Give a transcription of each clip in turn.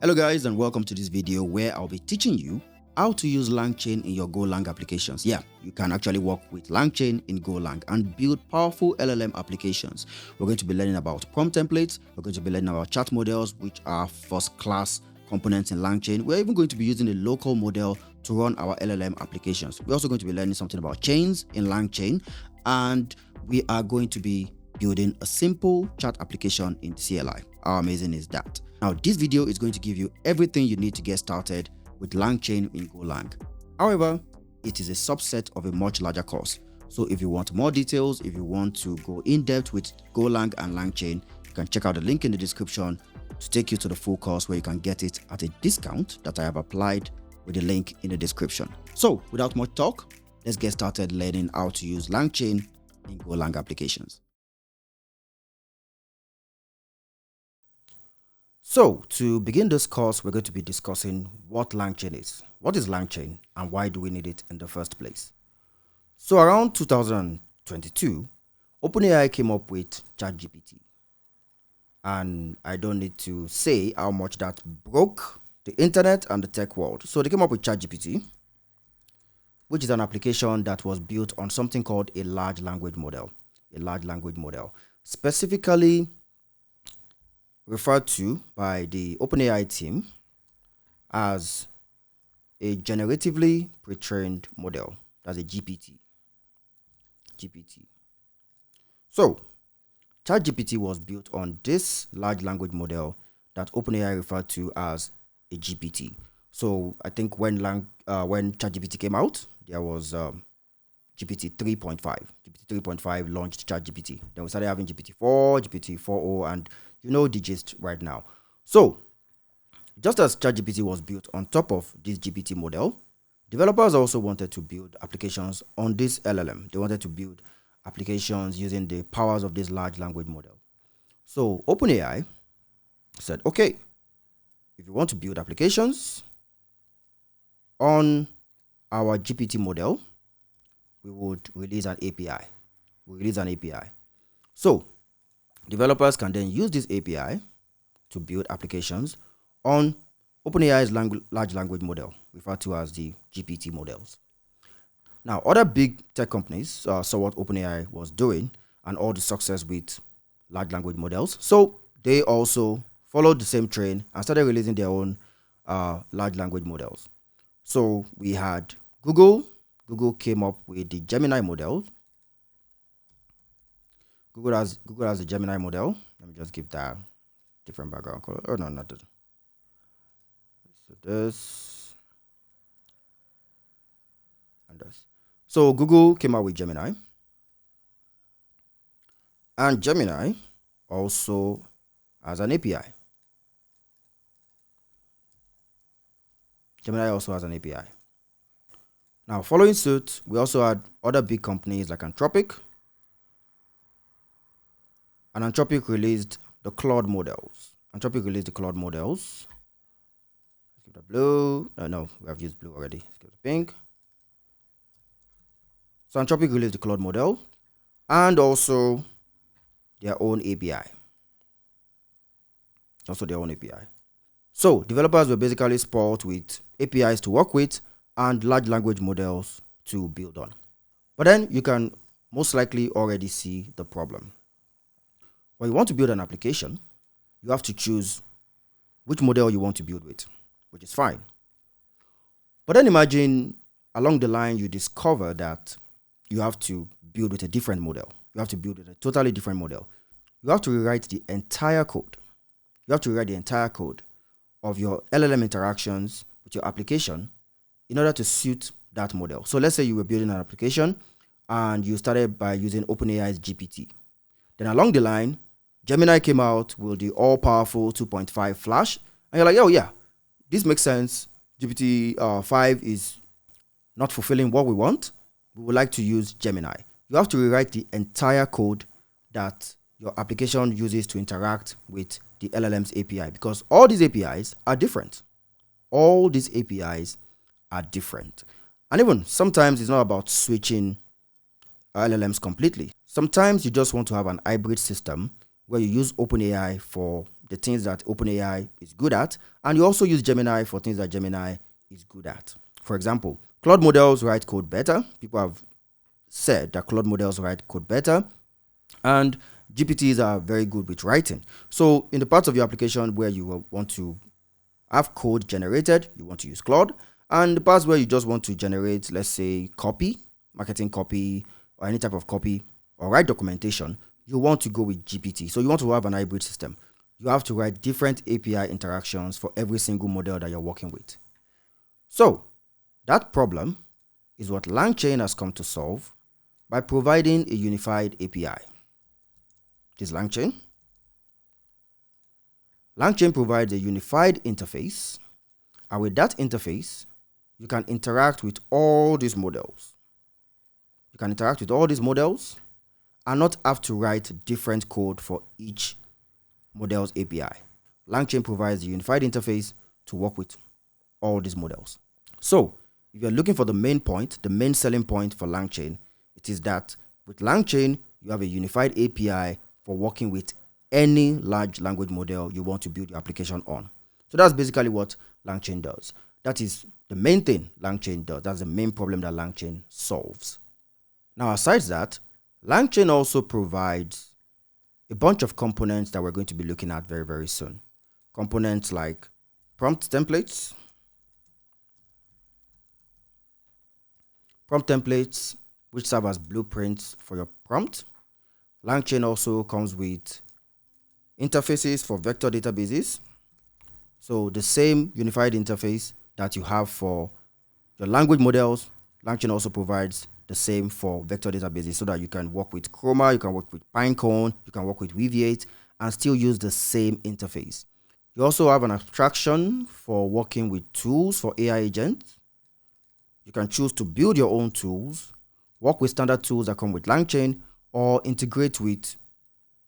Hello guys, and welcome to this video where I'll be teaching you how to use LangChain in your Golang applications. Yeah, you can actually work with LangChain in Golang and build powerful LLM applications. We're going to be learning about prompt templates, we're going to be learning about chat models, which are first class components in LangChain. We're even going to be using a local model to run our LLM applications. We're also going to be learning something about chains in LangChain, and we are going to be building a simple chat application in CLI. How amazing is that? Now, this video is going to give you everything you need to get started with LangChain in Golang. However, it is a subset of a much larger course. So if you want more details, if you want to go in depth with Golang and LangChain, you can check out the link in the description to take you to the full course where you can get it at a discount that I have applied with the link in the description. So without much talk, let's get started learning how to use LangChain in Golang applications. So to begin this course, we're going to be discussing what LangChain is. What is LangChain and why do we need it in the first place? So around 2022, OpenAI came up with ChatGPT. And I don't need to say how much that broke the internet and the tech world. So they came up with ChatGPT, which is an application that was built on something called a large language model. A large language model, specifically referred to by the OpenAI team as a generatively pre-trained model. That's a GPT. So ChatGPT was built on this large language model that OpenAI referred to as a GPT. So I think when ChatGPT came out, there was GPT 3.5. GPT 3.5 launched ChatGPT. Then we started having GPT-4, GPT 4.0, and you know the gist right now. So just as ChatGPT was built on top of this GPT model, developers also wanted to build applications on this LLM. They wanted to build applications using the powers of this large language model. So OpenAI said, okay, if you want to build applications on our GPT model, we would release an API. So developers can then use this API to build applications on OpenAI's large language model, referred to as the GPT models. Now, other big tech companies saw what OpenAI was doing and all the success with large language models. So they also followed the same train and started releasing their own large language models. So we had Google. Google came up with the Gemini model. Google has the Gemini model. Let me just give that different background color. Oh no, not that. So this and this. So Google came out with Gemini, and Gemini also has an API. Now, following suit, we also had other big companies like Anthropic. And Anthropic released the Claude models. Let's give the blue. No, we have used blue already. Let's give the pink. So Anthropic released the Claude model and also their own API. So developers were basically spoiled with APIs to work with and large language models to build on. But then you can most likely already see the problem. When you want to build an application, you have to choose which model you want to build with, which is fine. But then imagine along the line you discover that you have to build with a different model. You have to build with a totally different model. You have to rewrite the entire code. Of your LLM interactions with your application in order to suit that model. So let's say you were building an application and you started by using OpenAI's GPT. Then along the line, Gemini came out with the all-powerful 2.5 Flash. And you're like, oh yeah, this makes sense. GPT-5 is not fulfilling what we want. We would like to use Gemini. You have to rewrite the entire code that your application uses to interact with the LLM's API, because all these APIs are different. And even sometimes it's not about switching LLMs completely. Sometimes you just want to have an hybrid system where you use OpenAI for the things that OpenAI is good at, and you also use Gemini for things that Gemini is good at. For example, Claude models write code better. People have said that Claude models write code better, and GPTs are very good with writing. So in the parts of your application where you want to have code generated, you want to use Claude, and the parts where you just want to generate, let's say, copy, marketing copy, or any type of copy, or write documentation, you want to go with GPT. So you want to have an hybrid system. You have to write different API interactions for every single model that you're working with. So that problem is what LangChain has come to solve by providing a unified API. This is LangChain. LangChain provides a unified interface, and with that interface, you can interact with all these models. You can interact with all these models and not have to write different code for each model's API. LangChain provides a unified interface to work with all these models. So, if you're looking for the main point, the main selling point for LangChain, it is that with LangChain, you have a unified API for working with any large language model you want to build your application on. So that's basically what LangChain does. That is the main thing LangChain does. That's the main problem that LangChain solves. Now, aside that, LangChain also provides a bunch of components that we're going to be looking at very, very soon. Components like prompt templates, which serve as blueprints for your prompt. LangChain also comes with interfaces for vector databases. So the same unified interface that you have for your language models, LangChain also provides the same for vector databases, so that you can work with Chroma, you can work with Pinecone, you can work with Weaviate, and still use the same interface. You also have an abstraction for working with tools for AI agents. You can choose to build your own tools, work with standard tools that come with LangChain, or integrate with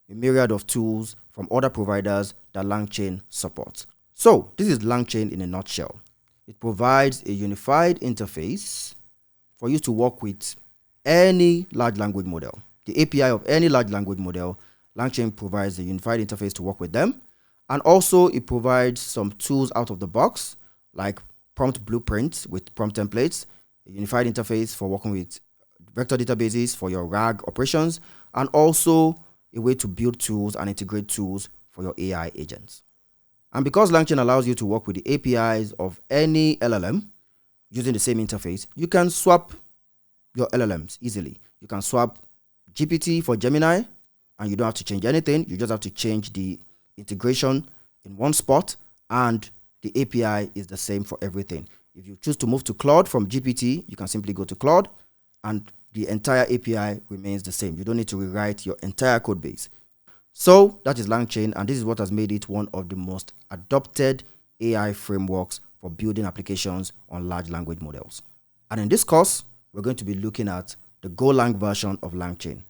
a myriad of tools from other providers that LangChain supports. So this is LangChain in a nutshell. It provides a unified interface for you to work with any large language model. The API of any large language model, LangChain provides a unified interface to work with them. And also it provides some tools out of the box, like prompt blueprints with prompt templates, a unified interface for working with vector databases for your RAG operations, and also a way to build tools and integrate tools for your AI agents. And because LangChain allows you to work with the APIs of any LLM using the same interface, you can swap your LLMs easily. You can swap GPT for Gemini, and you don't have to change anything. You just have to change the integration in one spot, and the API is the same for everything. If you choose to move to Claude from GPT, you can simply go to Claude, and the entire API remains the same. You don't need to rewrite your entire code base. So that is LangChain, and this is what has made it one of the most adopted AI frameworks for building applications on large language models. And in this course, we're going to be looking at the Golang version of LangChain.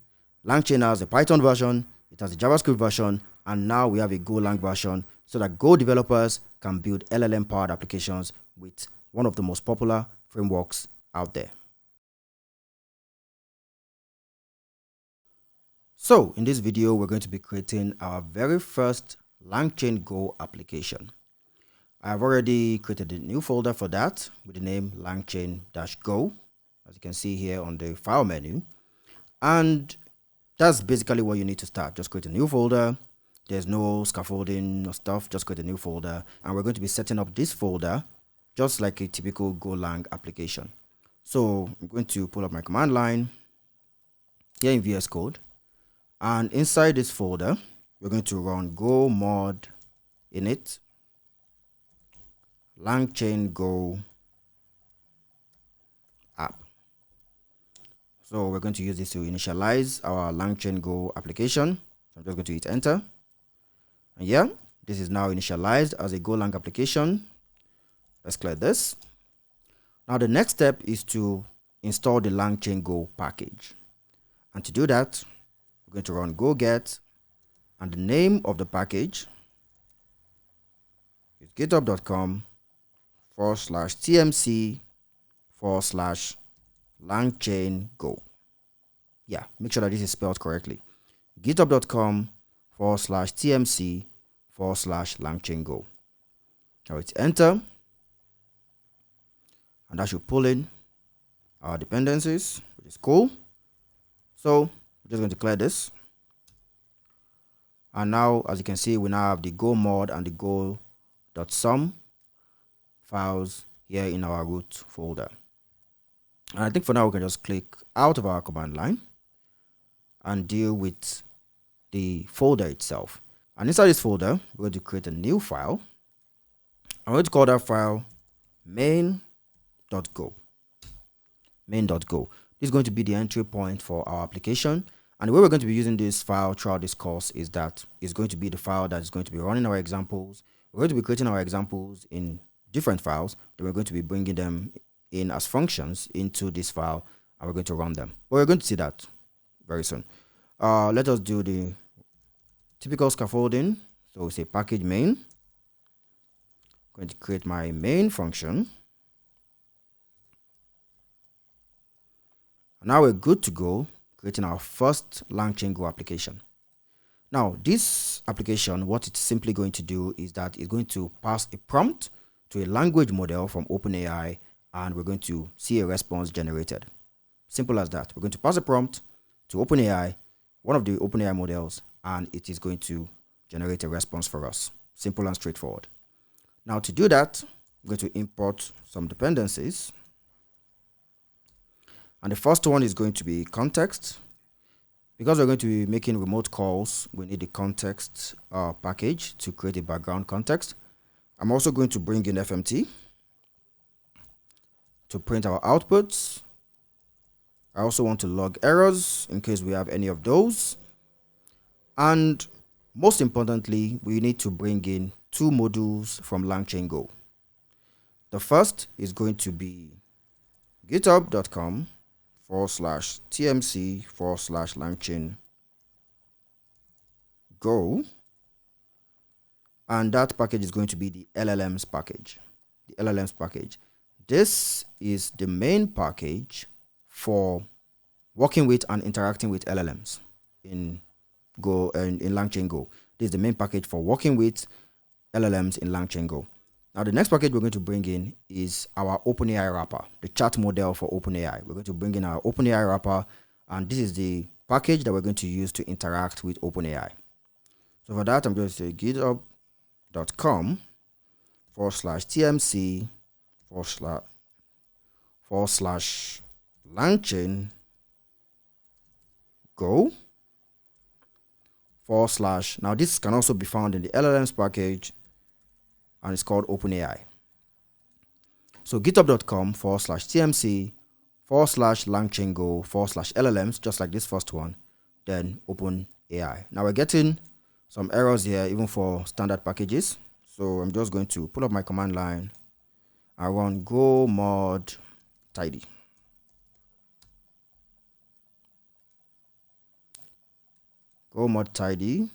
LangChain has a Python version, it has a JavaScript version, and now we have a Golang version, so that Go developers can build LLM-powered applications with one of the most popular frameworks out there. So in this video, we're going to be creating our very first LangChain Go application. I've already created a new folder for that with the name langchain-go, as you can see here on the file menu. And that's basically what you need to start. Just create a new folder. There's no scaffolding or stuff. Just create a new folder. And we're going to be setting up this folder just like a typical Golang application. So I'm going to pull up my command line here in VS Code. And inside this folder, we're going to run go mod init langchaingo app. So we're going to use this to initialize our LangChaingo application. So I'm just going to hit enter. And yeah, this is now initialized as a Golang application. Let's clear this. Now the next step is to install the LangChaingo package. And to do that, we're going to run go get, and the name of the package is github.com/tmc/langchaingo. Yeah, make sure that this is spelled correctly. github.com/tmc/langchaingo. /langchaingo. Now it's enter, and that should pull in our dependencies, which is cool. So we're just going to clear this. And now, as you can see, we now have the go mod and the go.sum files here in our root folder. And I think for now we can just click out of our command line and deal with the folder itself. And inside this folder, we're going to create a new file. I'm going to call that file main.go. Main.go. This is going to be the entry point for our application. And the way we're going to be using this file throughout this course is that it's going to be the file that is going to be running our examples. We're going to be creating our examples in different files. Then we're going to be bringing them in as functions into this file, and we're going to run them. But we're going to see that very soon. Let us do the typical scaffolding. So we say package main. I'm going to create my main function. And now we're good to go creating our first langchaingo application. Now, this application, what it's simply going to do is that it's going to pass a prompt to a language model from OpenAI, and we're going to see a response generated. Simple as that. We're going to pass a prompt to OpenAI, one of the OpenAI models, and it is going to generate a response for us. Simple and straightforward. Now, to do that, I'm going to import some dependencies. And the first one is going to be context. Because we're going to be making remote calls, we need the context package to create a background context. I'm also going to bring in FMT to print our outputs. I also want to log errors in case we have any of those. And most importantly, we need to bring in two modules from LangChaingo. The first is going to be github.com/tmc/langchaingo, and that package is going to be the LLMs package. The LLMs package. This is the main package for working with and interacting with LLMs in LangChaingo. This is the main package for working with LLMs in LangChaingo. Now, the next package we're going to bring in is our OpenAI wrapper, the chat model for OpenAI. We're going to bring in our OpenAI wrapper, and this is the package that we're going to use to interact with OpenAI. So for that, I'm going to say github.com/tmc/langchaingo/ now this can also be found in the LLMs package, and it's called OpenAI. So github.com/tmc/langchaingo/LLMs, just like this first one, then OpenAI. Now we're getting some errors here, even for standard packages. So I'm just going to pull up my command line. I run go mod tidy. Go mod tidy,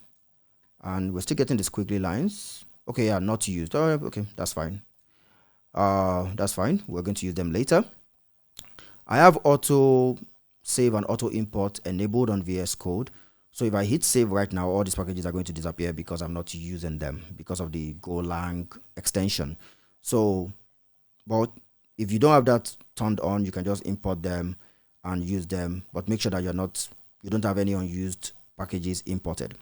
and we're still getting the squiggly lines. Okay, yeah, not used. Oh, okay, that's fine. That's fine. We're going to use them later. I have auto save and auto import enabled on VS Code. So if I hit save right now, all these packages are going to disappear because I'm not using them because of the Golang extension. So, but if you don't have that turned on, you can just import them and use them. But make sure that you don't have any unused packages imported.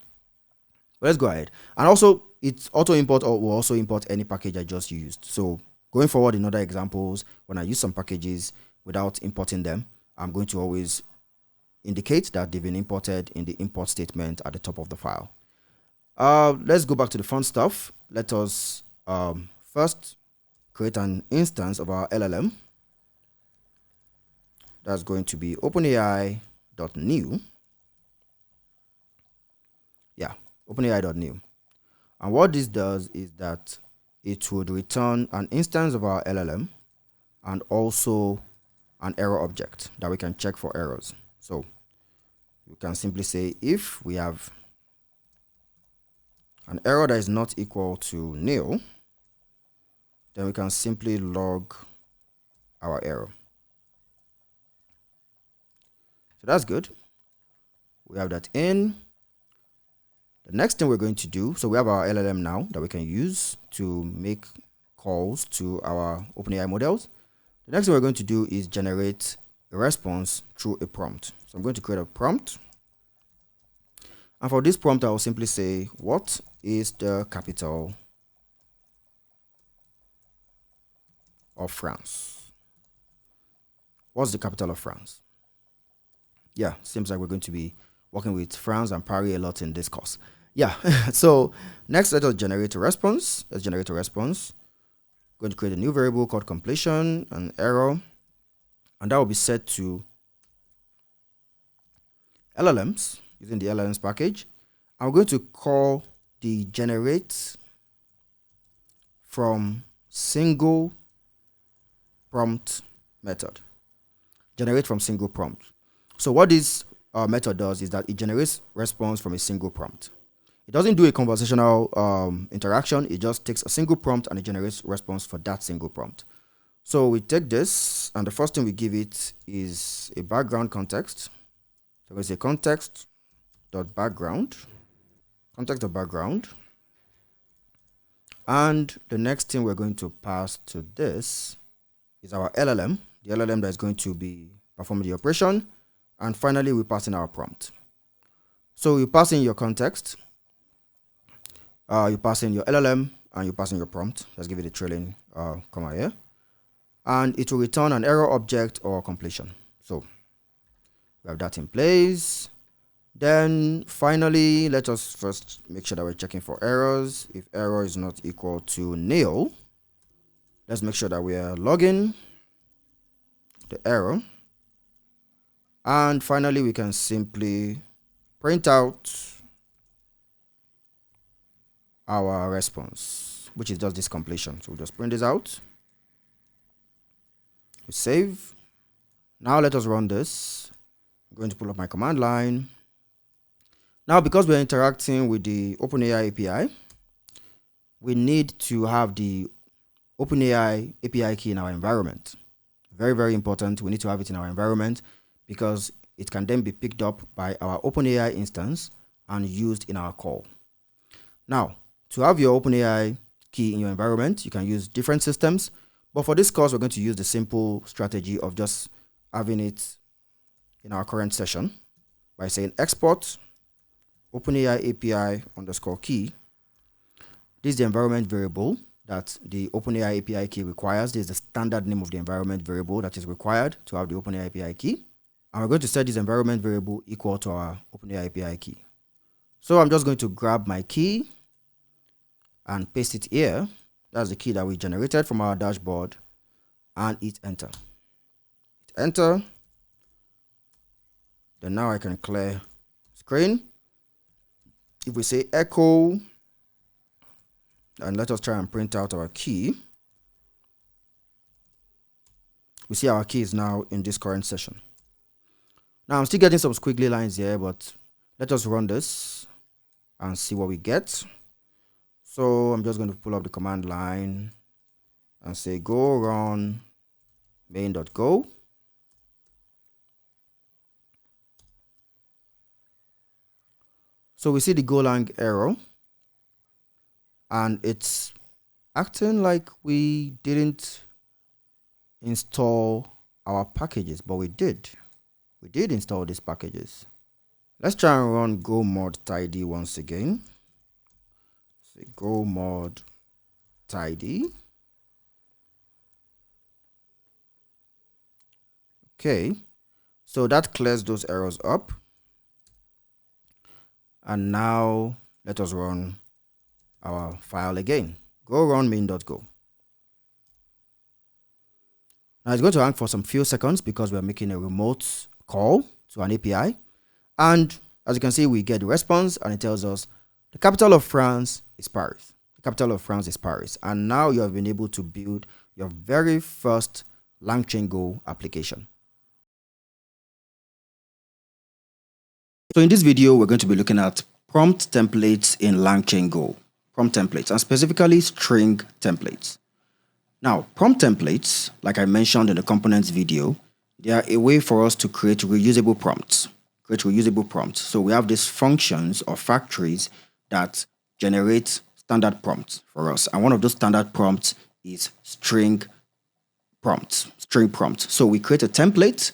But let's go ahead. And also, it's auto import or will also import any package I just used. So going forward in other examples, when I use some packages without importing them, I'm going to always indicate that they've been imported in the import statement at the top of the file. Let's go back to the fun stuff. Let us first create an instance of our LLM. That's going to be OpenAI.new. Yeah, OpenAI.new. And what this does is that it would return an instance of our LLM and also an error object that we can check for errors. So we can simply say if we have an error that is not equal to nil, then we can simply log our error. So that's good. We have that in. The next thing we're going to do, so we have our LLM now that we can use to make calls to our OpenAI models. The next thing we're going to do is generate a response through a prompt. So I'm going to create a prompt. And for this prompt, I will simply say, what is the capital of France? What's the capital of France? Yeah, seems like we're going to be working with France and Paris a lot in this course. Yeah, so next let us generate a response. Let's generate a response. I'm going to create a new variable called completion and error, and that will be set to LLMs using the LLMs package. I'm going to call the generate from single prompt method. Generate from single prompt. So what this method does is that it generates response from a single prompt. It doesn't do a conversational interaction. It just takes a single prompt and it generates response for that single prompt. So we take this, and the first thing we give it is a background context. So we say context.background, context.background. And the next thing we're going to pass to this is our LLM, the LLM that is going to be performing the operation. And finally, we pass in our prompt. So you pass in your context, you pass in your LLM, and you pass in your prompt. Let's give it a trailing comma here. And it will return an error object or completion. So we have that in place. Then finally, let us first make sure that we're checking for errors. If error is not equal to nil, let's make sure that we are logging the error. And finally, we can simply print out our response, which is just this completion. So we'll just print this out. We save. Now let us run this. I'm going to pull up my command line. Now, because we're interacting with the OpenAI API, we need to have the OpenAI API key in our environment. Very, very important. We need to have it in our environment because it can then be picked up by our OpenAI instance and used in our call. Now, to have your OpenAI key in your environment, you can use different systems. But for this course, we're going to use the simple strategy of just having it in our current session by saying export OpenAI API underscore key. This is the environment variable that the OpenAI API key requires. This is the standard name of the environment variable that is required to have the OpenAI API key. And we're going to set this environment variable equal to our OpenAI API key. So I'm just going to grab my key and paste it here. That's the key that we generated from our dashboard, and hit enter. Hit enter. Then now I can clear screen. If we say echo, and let us try and print out our key, we see our key is now in this current session. Now I'm still getting some squiggly lines here, but let us run this and see what we get. So I'm just going to pull up the command line and say go run main.go. So we see the Golang error, and it's acting like we didn't install our packages, but we did. We did install these packages. Let's try and run go mod tidy once again. Say go mod tidy. Okay, so that clears those errors up. And now let us run our file again. Go run main.go. Now it's going to hang for some few seconds because we're making a remote call to an API. And as you can see, we get the response and it tells us the capital of France is Paris. The capital of France is Paris. And now you have been able to build your very first langchaingo application. So in this video, we're going to be looking at prompt templates in LangChaingo, prompt templates, and specifically string templates. Now, prompt templates, like I mentioned in the components video, they are a way for us to create reusable prompts. So we have these functions or factories that generate standard prompts for us. And one of those standard prompts is string prompt. So we create a template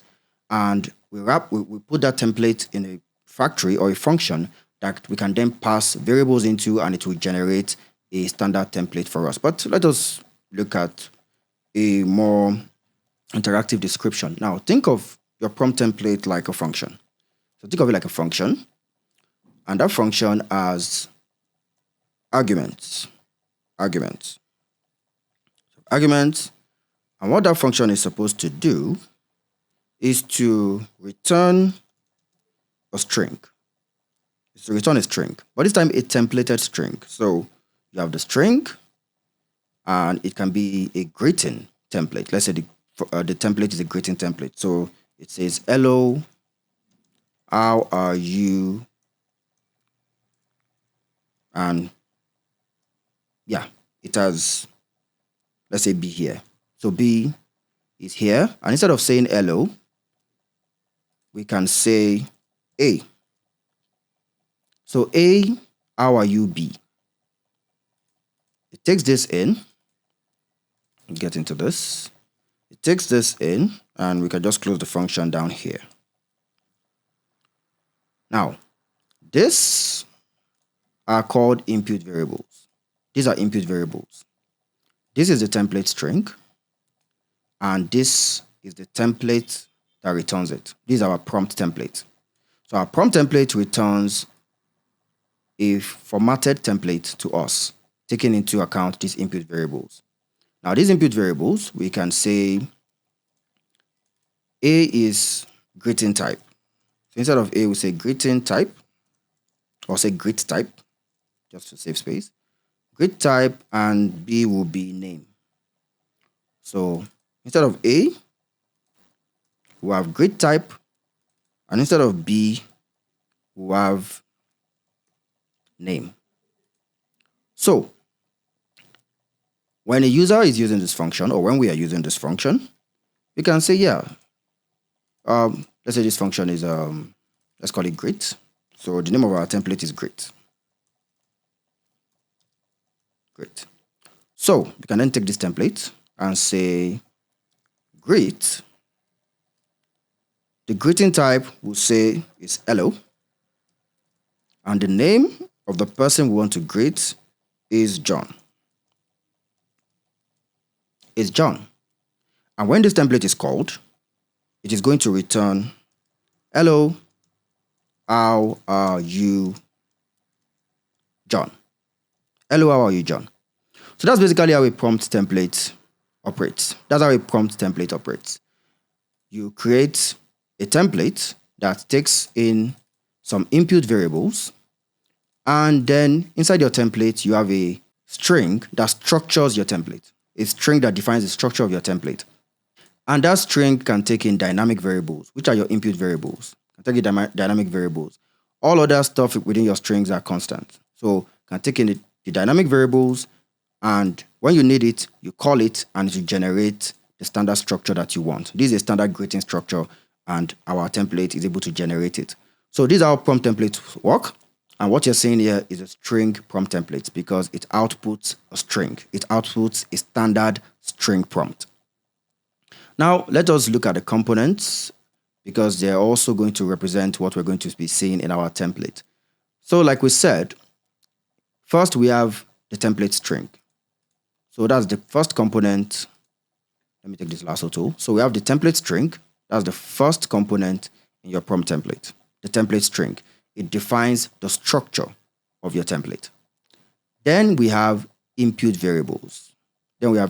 and we put that template in a factory or a function that we can then pass variables into, and it will generate a standard template for us. But let us look at a more interactive description. Now, think of your prompt template like a function. So think of it like a function, and that function has arguments. And what that function is supposed to do is to return a string. It's to return a string, but this time a templated string. So you have the string, and it can be a greeting template. Let's say the template is a greeting template. So it says, hello, how are you? And yeah, it has, let's say, B here. So B is here. And instead of saying hello, we can say A. So A, how are you, B? It takes this in. Get into this. It takes this in, and we can just close the function down here. Now, these are called input variables. These are input variables. This is the template string, and this is the template that returns it. This is our prompt template. So our prompt template returns a formatted template to us, taking into account these input variables. Now, these input variables, we can say A is greeting type. So instead of A, we say greeting type, or say greet type, just to save space. Greet type, and B will be name. So instead of A, we have greet type, and instead of B, we have name. So when a user is using this function, or when we are using this function, we can say, yeah, let's say this function is, let's call it greet. So the name of our template is greet. Great. So we can then take this template and say greet. The greeting type will say is hello. And the name of the person we want to greet is John. It's John. And when this template is called, it is going to return, hello, how are you, John? Hello, how are you, John? So that's basically how a prompt template operates. You create a template that takes in some input variables, and then inside your template, you have a string that structures your template, a string that defines the structure of your template. And that string can take in dynamic variables, which are your input variables. Can take in dynamic variables. All other stuff within your strings are constant. So can take in the dynamic variables, and when you need it, you call it, and it will generate the standard structure that you want. This is a standard greeting structure, and our template is able to generate it. So these are how prompt templates work. And what you're seeing here is a string prompt template, because it outputs a string. It outputs a standard string prompt. Now, let us look at the components, because they're also going to represent what we're going to be seeing in our template. So like we said, first we have the template string. So that's the first component. Let me take this lasso tool. So we have the template string. That's the first component in your prompt template, the template string. It defines the structure of your template. Then we have input variables. Now your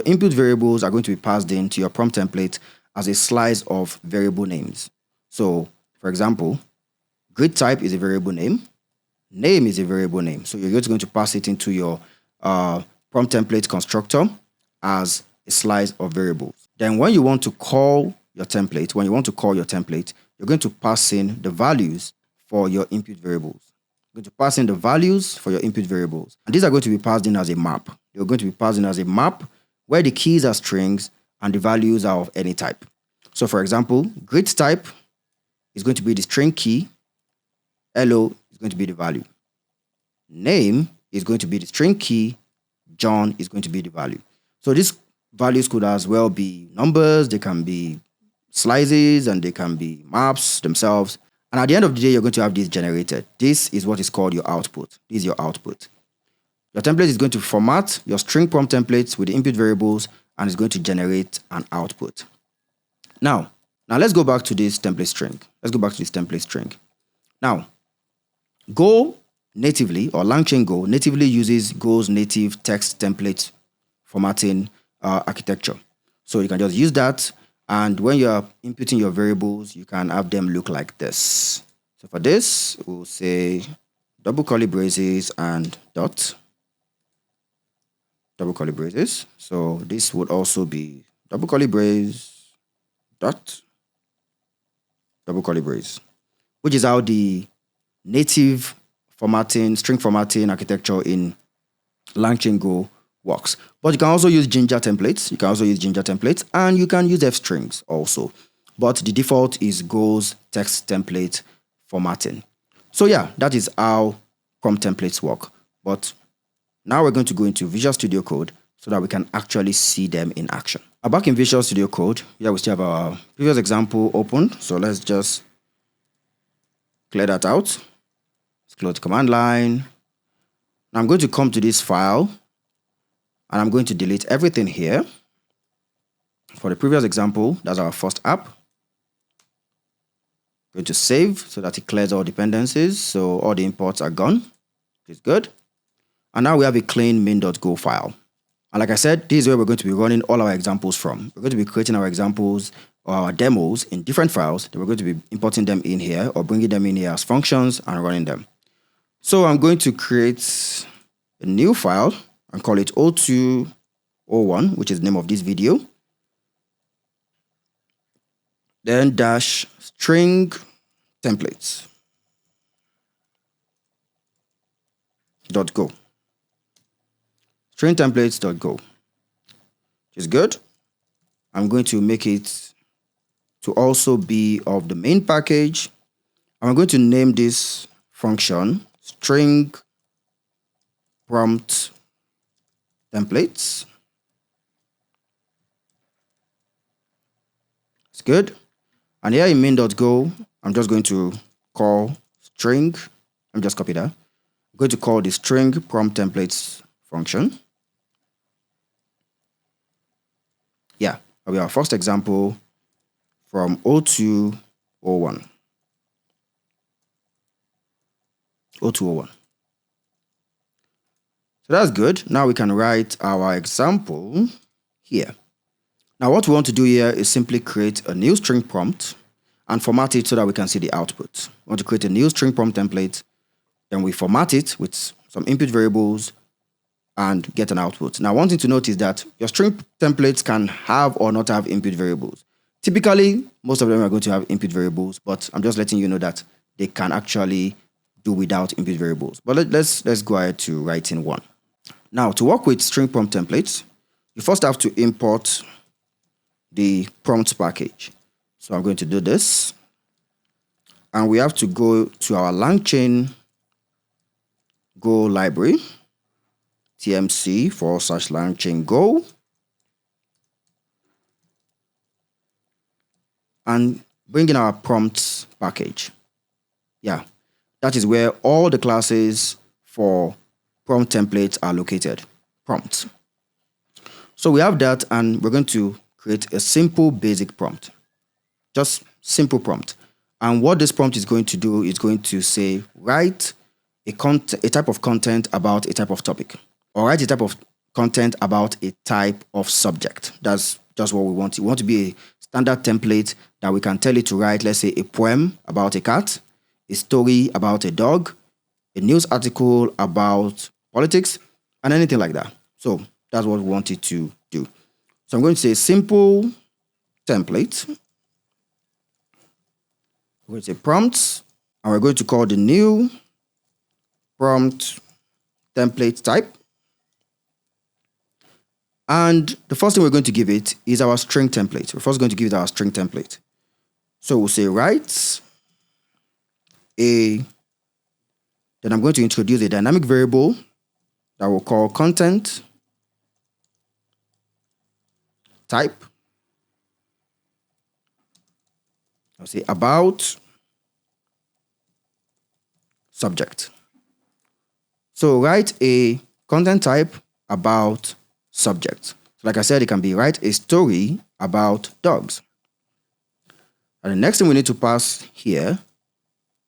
input variables are going to be passed into your prompt template as a slice of variable names. So, for example, greet type is a variable name. Name is a variable name. So you're just going to pass it into your prompt template constructor as a slice of variables. Then when you want to call your template, you're going to pass in the values for your input variables. You're going to pass in the values for your input variables. And these are going to be passed in as a map. You're going to be passed in as a map where the keys are strings and the values are of any type. So for example, greet type is going to be the string key. Hello is is going to be the value. Name is going to be the string key. John is going to be the value. So these values could as well be numbers, they can be slices, and they can be maps themselves. And at the end of the day, you're going to have this generated. This is what is called your output. This is your output. Your template is going to format your string prompt templates with the input variables, and it's going to generate an output. Now let's go back to this template string. Now, Go natively, or LangChain Go natively uses Go's native text template formatting architecture. So you can just use that, and when you're inputting your variables, you can have them look like this. So for this, we'll say double curly braces and dot. Double curly braces. So this would also be double curly brace, dot, double curly brace, which is how the native formatting, string formatting architecture in LangChain Go works. But you can also use Ginger templates. And you can use F strings also. But the default is Go's text template formatting. So yeah, that is how prompt templates work. But now we're going to go into Visual Studio Code so that we can actually see them in action. Now back in Visual Studio Code, yeah, we still have our previous example open. So let's just clear that out. Let's close the command line. Now I'm going to come to this file, and I'm going to delete everything here. For the previous example, that's our first app. I'm going to save so that it clears all dependencies. So all the imports are gone. It's good. And now we have a clean main.go file. And like I said, this is where we're going to be running all our examples from. We're going to be creating our examples or our demos in different files. Then we're going to be importing them in here or bringing them in here as functions and running them. So I'm going to create a new file and call it O201, which is the name of this video. Then dash string templates dot go. String templates.go, which is good. I'm going to make it to also be of the main package. I'm going to name this function string prompt templates. It's good. And here in main.go, I'm just going to call string. Let me just copy that. I'm going to call the string prompt templates function. Yeah, that'll be our first example from O201. O201. So that's good. Now we can write our example here. Now what we want to do here is simply create a new string prompt and format it so that we can see the output. We want to create a new string prompt template, then we format it with some input variables and get an output. Now, one thing to note is that your string templates can have or not have input variables. Typically, most of them are going to have input variables, but I'm just letting you know that they can actually do without input variables. But let's go ahead to writing one. Now, to work with string prompt templates, you first have to import the prompts package. So I'm going to do this. And we have to go to our LangChain Go library, tmc/langchaingo, and bring in our prompts package. Yeah, that is where all the classes for prompt templates are located. Prompts. So we have that, and we're going to create a simple basic prompt. Just simple prompt. And what this prompt is going to do is going to say, write a type of content about a type of topic, or write a type of content about a type of subject. That's just what we want. We want to be a standard template that we can tell it to write, let's say, a poem about a cat, a story about a dog, a news article about politics, and anything like that. So that's what we want it to do. So I'm going to say simple template. We're going to say prompts, and we're going to call the new prompt template type. And the first thing we're going to give it is our string template. We're first going to give it our string template. So we'll say write a Then I'm going to introduce a dynamic variable that we'll call content type. I'll say about subject. So write a content type about subject. So like I said, it can be write a story about dogs. And the next thing we need to pass here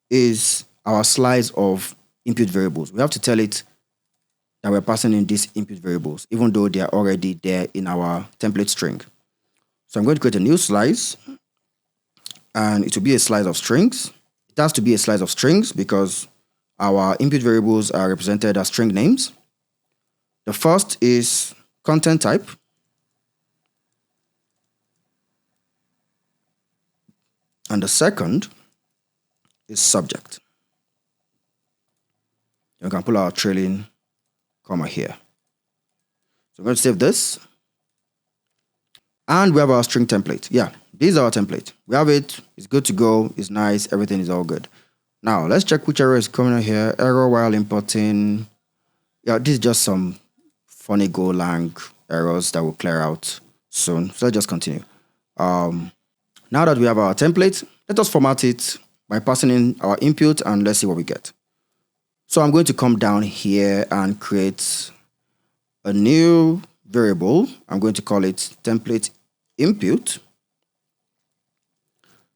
is our slice of input variables. We have to tell it that we're passing in these input variables, even though they are already there in our template string. So I'm going to create a new slice, and it will be a slice of strings. It has to be a slice of strings because our input variables are represented as string names. The first is content type. And the second is subject. You can pull our trailing comma here. So I'm going to save this. And we have our string template. Yeah, this is our template. We have it. It's good to go. It's nice. Everything is all good. Now, let's check which error is coming out here. Error while importing. Yeah, this is just some funny Golang errors that will clear out soon. So let's just continue. Now that we have our template, let us format it by passing in our input and let's see what we get. So I'm going to come down here and create a new variable. I'm going to call it template input.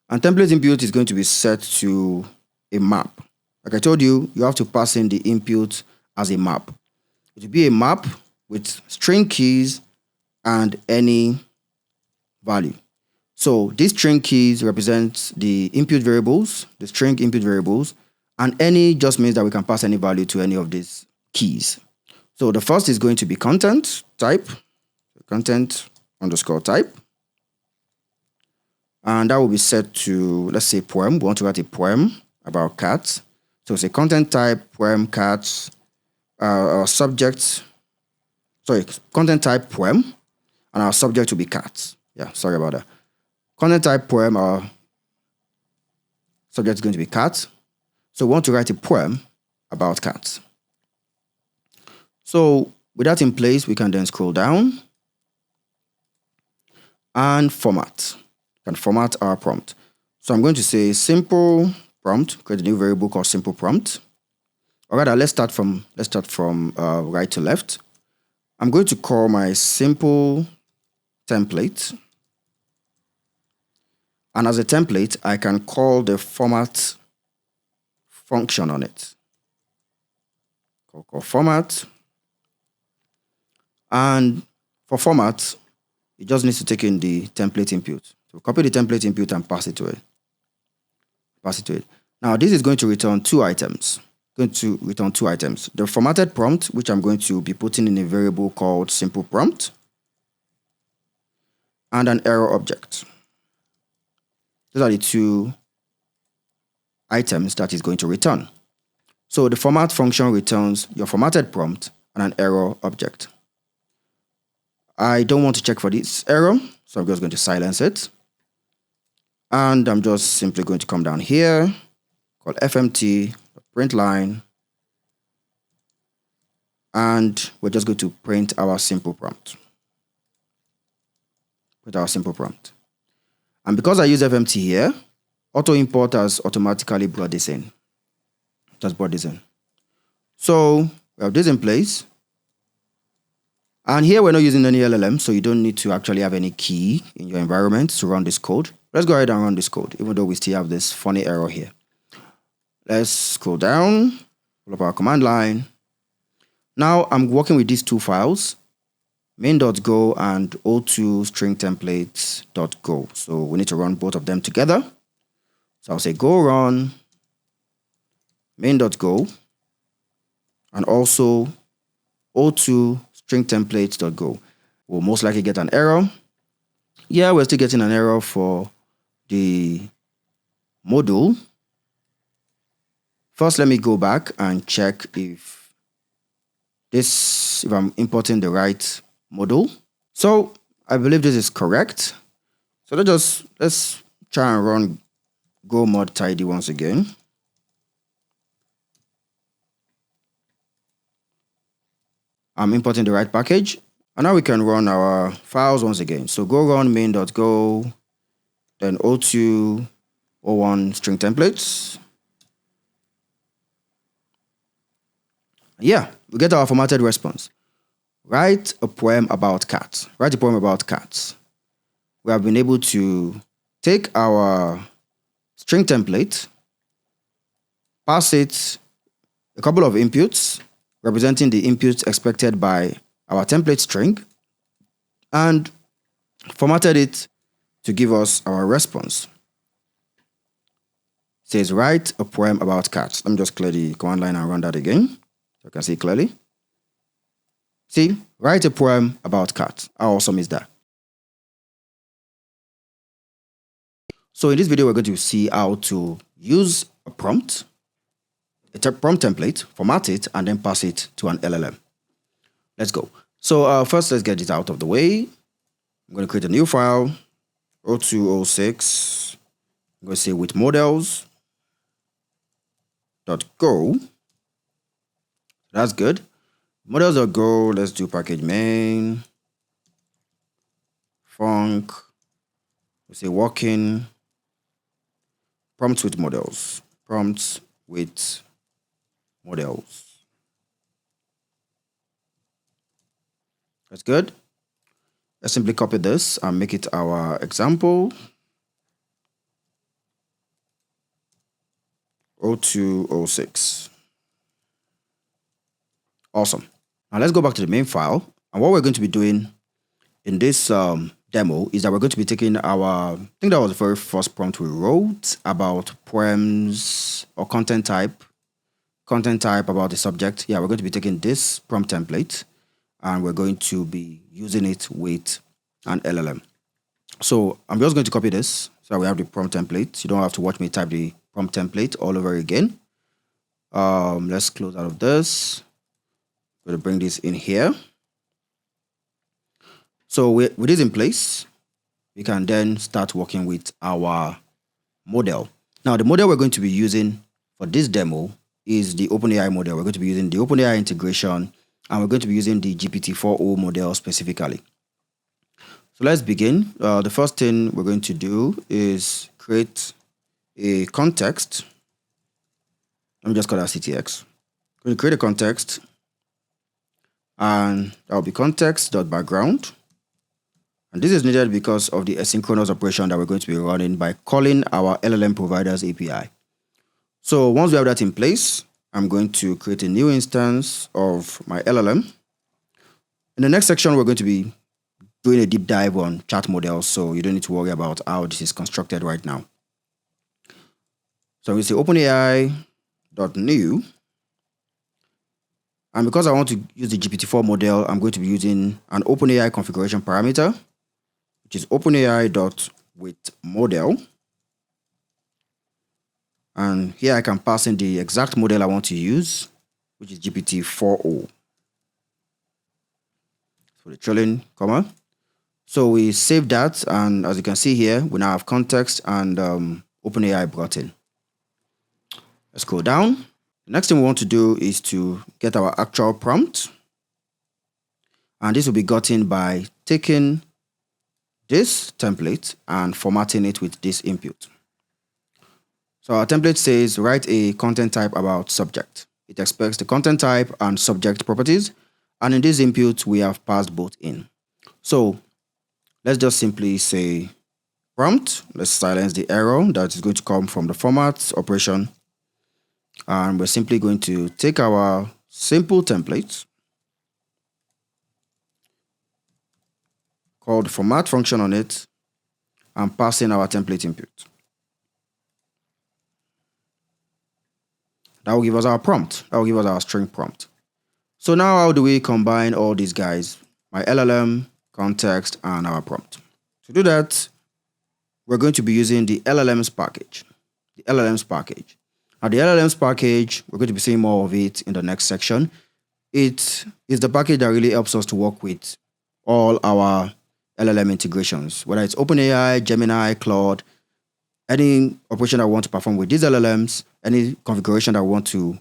And template input is going to be set to a map. Like I told you, you have to pass in the input as a map. It will be a map with string keys and any value. So these string keys represent the input variables, the string input variables, and any just means that we can pass any value to any of these keys. So the first is going to be content type, content underscore type. And that will be set to, let's say, poem. We want to write a poem about cats. So it's a content type, poem, cats, our subject, content type poem, and our subject will be cats. Yeah, sorry about that. Content type poem, our subject is going to be cats. So we want to write a poem about cats. So with that in place, we can then scroll down and format. We can format our prompt. So I'm going to say simple prompt, create a new variable called simple prompt. Or rather, let's start from right to left. I'm going to call my simple template. And as a template, I can call the format function on it. Call format. And for format, it just needs to take in the template input. So copy the template input and pass it to it. Now this is going to return two items. The formatted prompt, which I'm going to be putting in a variable called simple prompt, and an error object. Those are the two items that is going to return. So the format function returns your formatted prompt and an error object. I don't want to check for this error, so I'm just going to silence it. And I'm just simply going to come down here, call fmt, print line, and we're just going to print our simple prompt. And because I use fmt here, auto import has automatically brought this in. So we have this in place. And here we're not using any LLM, so you don't need to actually have any key in your environment to run this code. Let's go ahead and run this code, even though we still have this funny error here. Let's scroll down, pull up our command line. Now I'm working with these two files, main.go and o2 string templates.go. So we need to run both of them together. So I'll say go run main.go and also o2 string templates.go. We'll most likely get an error. Yeah, we're still getting an error for the module. First, let me go back and check if I'm importing the right module. So I believe this is correct. So let's try and run go mod tidy once again. I'm importing the right package. And now we can run our files once again. So go run main.go, then o2, o1 string templates. Yeah, we get our formatted response. Write a poem about cats. Write a poem about cats. We have been able to take our string template, pass it a couple of inputs representing the inputs expected by our template string, and formatted it to give us our response. It says, write a poem about cats. Let me just clear the command line and run that again so you can see clearly. See, write a poem about cats. How awesome is that? So in this video, we're going to see how to use a prompt template, format it, and then pass it to an LLM. Let's go. So first, let's get it out of the way. I'm going to create a new file, o206. I'm going to say with models.go. That's good. Models.go, let's do package main, func, we say working, prompts with models, prompts with models. That's good. Let's simply copy this and make it our example. o206. Awesome. Now let's go back to the main file. And what we're going to be doing in this demo is that we're going to be taking I think that was the very first prompt we wrote about poems or content type about the subject. Yeah, we're going to be taking this prompt template and we're going to be using it with an LLM. So I'm just going to copy this so we have the prompt template. You don't have to watch me type the prompt template all over again. Let's close out of this. I'm going to bring this in here. So with this in place, we can then start working with our model. Now, the model we're going to be using for this demo is the OpenAI model. We're going to be using the OpenAI integration, and we're going to be using the GPT-4o model specifically. So let's begin. The first thing we're going to do is create a context. Let me just call that CTX. We're going to create a context, and that will be context.background. And this is needed because of the asynchronous operation that we're going to be running by calling our LLM providers API. So once we have that in place, I'm going to create a new instance of my LLM. In the next section, we're going to be doing a deep dive on chat models, so you don't need to worry about how this is constructed right now. So we say OpenAI.new. And because I want to use the GPT-4 model, I'm going to be using an OpenAI configuration parameter, which is OpenAI.withModel. And here I can pass in the exact model I want to use, which is GPT-4o. So the trailing comma. So we save that, and as you can see here, we now have context and OpenAI brought in. Let's scroll down. The next thing we want to do is to get our actual prompt. And this will be gotten by taking this template and formatting it with this input. So our template says, write a content type about subject. It expects the content type and subject properties. And in this input, we have passed both in. So let's just simply say prompt. Let's silence the error that is going to come from the format operation. And we're simply going to take our simple template, call the format function on it, and pass in our template input. That will give us our prompt. That will give us our string prompt. So now how do we combine all these guys? My LLM, context, and our prompt. To do that, we're going to be using the LLMs package. The LLMs package. Now the LLMs package, we're going to be seeing more of it in the next section. It is the package that really helps us to work with all our LLM integrations, whether it's OpenAI, Gemini, Claude, any operation that we want to perform with these LLMs, any configuration that we want to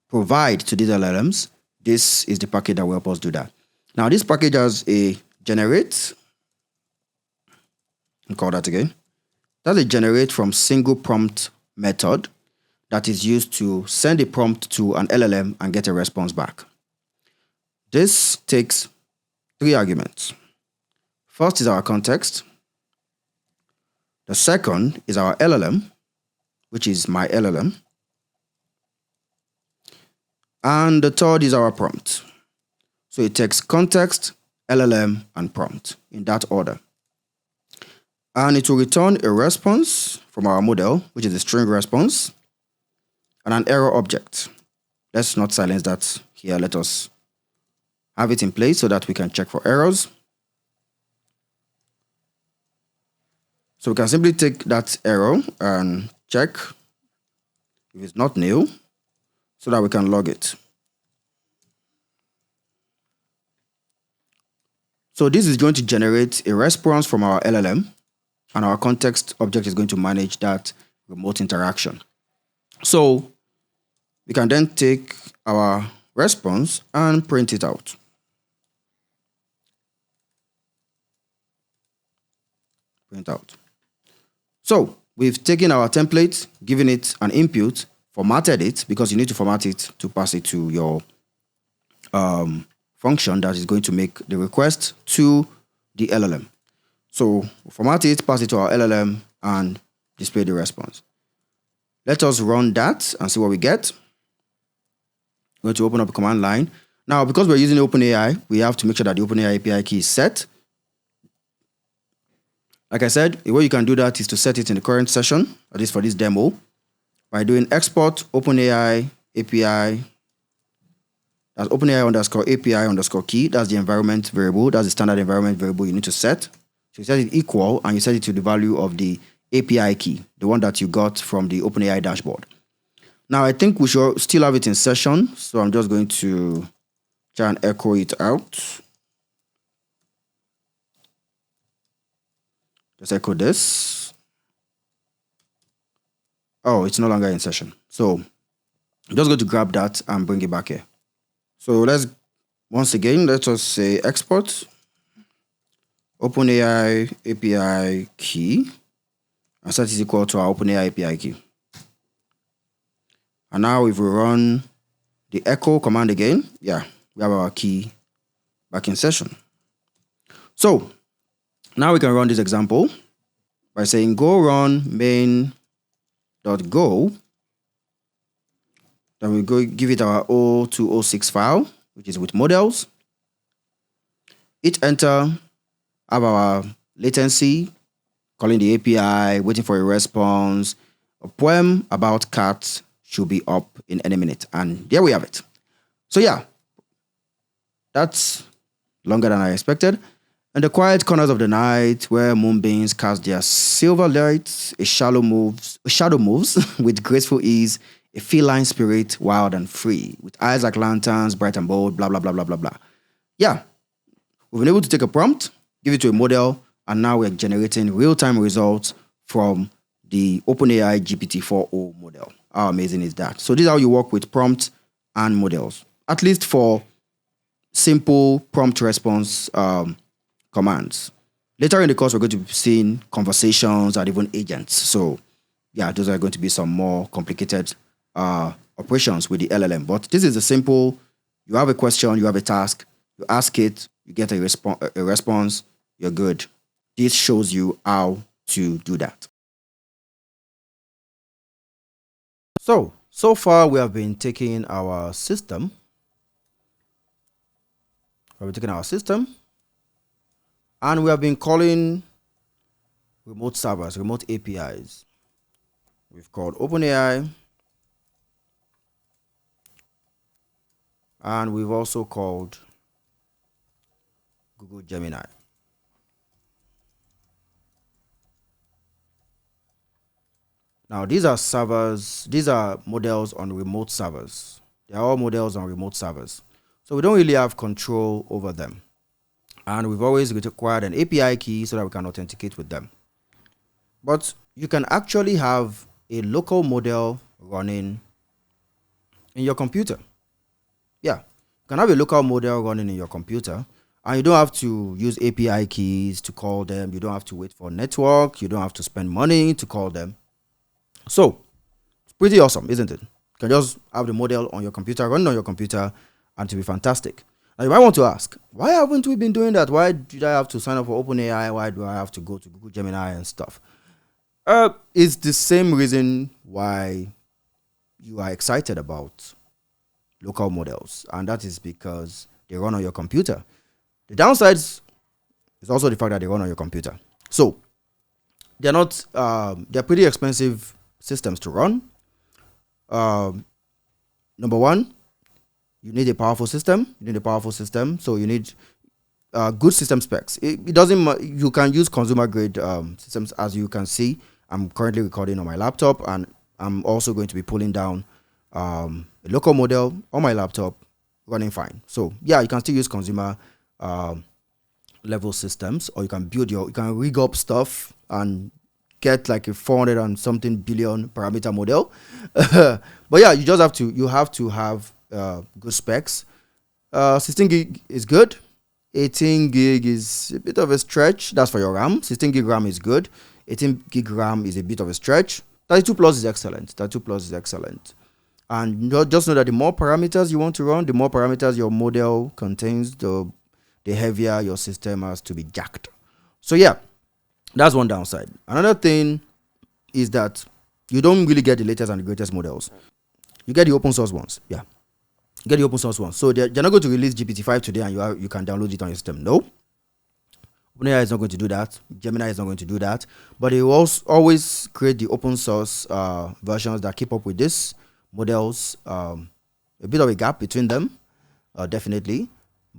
provide to these LLMs, this is the package that will help us do that. Now, this package has a generate. I'll call that again. That's a generate from single prompt method that is used to send a prompt to an LLM and get a response back. This takes 3 arguments. First is our context. The second is our LLM, which is my LLM. And the third is our prompt. So it takes context, LLM, and prompt in that order. And it will return a response from our model, which is a string response, and an error object. Let's not silence that here. Let us have it in place so that we can check for errors. So we can simply take that error and check if it's not nil so that we can log it. So this is going to generate a response from our LLM, and our context object is going to manage that remote interaction. So we can then take our response and print it out. So we've taken our template, given it an input, formatted it, because you need to format it to pass it to your function that is going to make the request to the LLM. So format it, pass it to our LLM, and display the response. Let us run that and see what we get. We're going to open up a command line. Now, because we're using OpenAI, we have to make sure that the OpenAI API key is set. Like I said, the way you can do that is to set it in the current session, at least for this demo, by doing export OpenAI API. That's OpenAI_API_key. That's the environment variable. That's the standard environment variable you need to set. So you set it equal, and you set it to the value of the API key, the one that you got from the OpenAI dashboard. Now, I think we should still have it in session, so I'm just going to try and echo it out. Just echo this. Oh, it's no longer in session. So I'm just going to grab that and bring it back here. So once again, let us say export OpenAI API key and set it equal to our OpenAI API key. And now if we run the echo command again, yeah, we have our key back in session. So now we can run this example by saying go run main.go. Then we go give it our 0206 file, which is with models. Hit enter, have our latency, calling the API, waiting for a response. A poem about cats should be up in any minute. And there we have it. So yeah, that's longer than I expected. In the quiet corners of the night, where moonbeams cast their silver light, a shadow moves with graceful ease, a feline spirit, wild and free, with eyes like lanterns, bright and bold, blah, blah, blah, blah, blah, blah. Yeah, we've been able to take a prompt, give it to a model, and now we're generating real-time results from the OpenAI GPT-4o model. How amazing is that? So this is how you work with prompts and models, at least for simple prompt response commands. Later in the course, we're going to be seeing conversations and even agents. So yeah, those are going to be some more complicated operations with the LLM. But this is a simple, you have a question, you have a task, you ask it, you get a response, you're good. This shows you how to do that. So far we have been taking our system. And we have been calling remote servers, remote APIs. We've called OpenAI. And we've also called Google Gemini. Now, these are servers, these are models on remote servers. They're all models on remote servers. So we don't really have control over them. And we've always required an API key so that we can authenticate with them. But you can actually have a local model running in your computer. Yeah, can have a local model running in your computer, and you don't have to use API keys to call them. You don't have to wait for network. You don't have to spend money to call them. So it's pretty awesome, isn't it? You can just have the model on your computer, running on your computer, and to be fantastic. Now you might want to ask, why haven't we been doing that? Why did I have to sign up for OpenAI? Why do I have to go to Google Gemini and stuff? It's the same reason why you are excited about local models, and that is because they run on your computer. The downsides is also the fact that they run on your computer. So they're not they're pretty expensive systems to run. Number one, you need a powerful system. So you need good system specs. It doesn't you can use consumer grade systems. As you can see, I'm currently recording on my laptop, and I'm also going to be pulling down a local model on my laptop, running fine. So yeah, you can still use consumer level systems, or you can you can rig up stuff and get like a 400 and something billion parameter model. But yeah, you have to have good specs. 16 gig is good. 18 gig is a bit of a stretch. That's for your RAM. 16 gig RAM is good. 18 gig RAM is a bit of a stretch. 32 plus is excellent. And just know that the more parameters you want to run, the more parameters your model contains, the heavier your system has to be jacked. So yeah, that's one downside. Another thing is that you don't really get the latest and the greatest models. You get the open source ones. Yeah, you get the open source ones. So they're not going to release GPT-5 today and you can download it on your system. No. OpenAI is not going to do that. Gemini is not going to do that. But they will always create the open source versions that keep up with this models. A bit of a gap between them, definitely.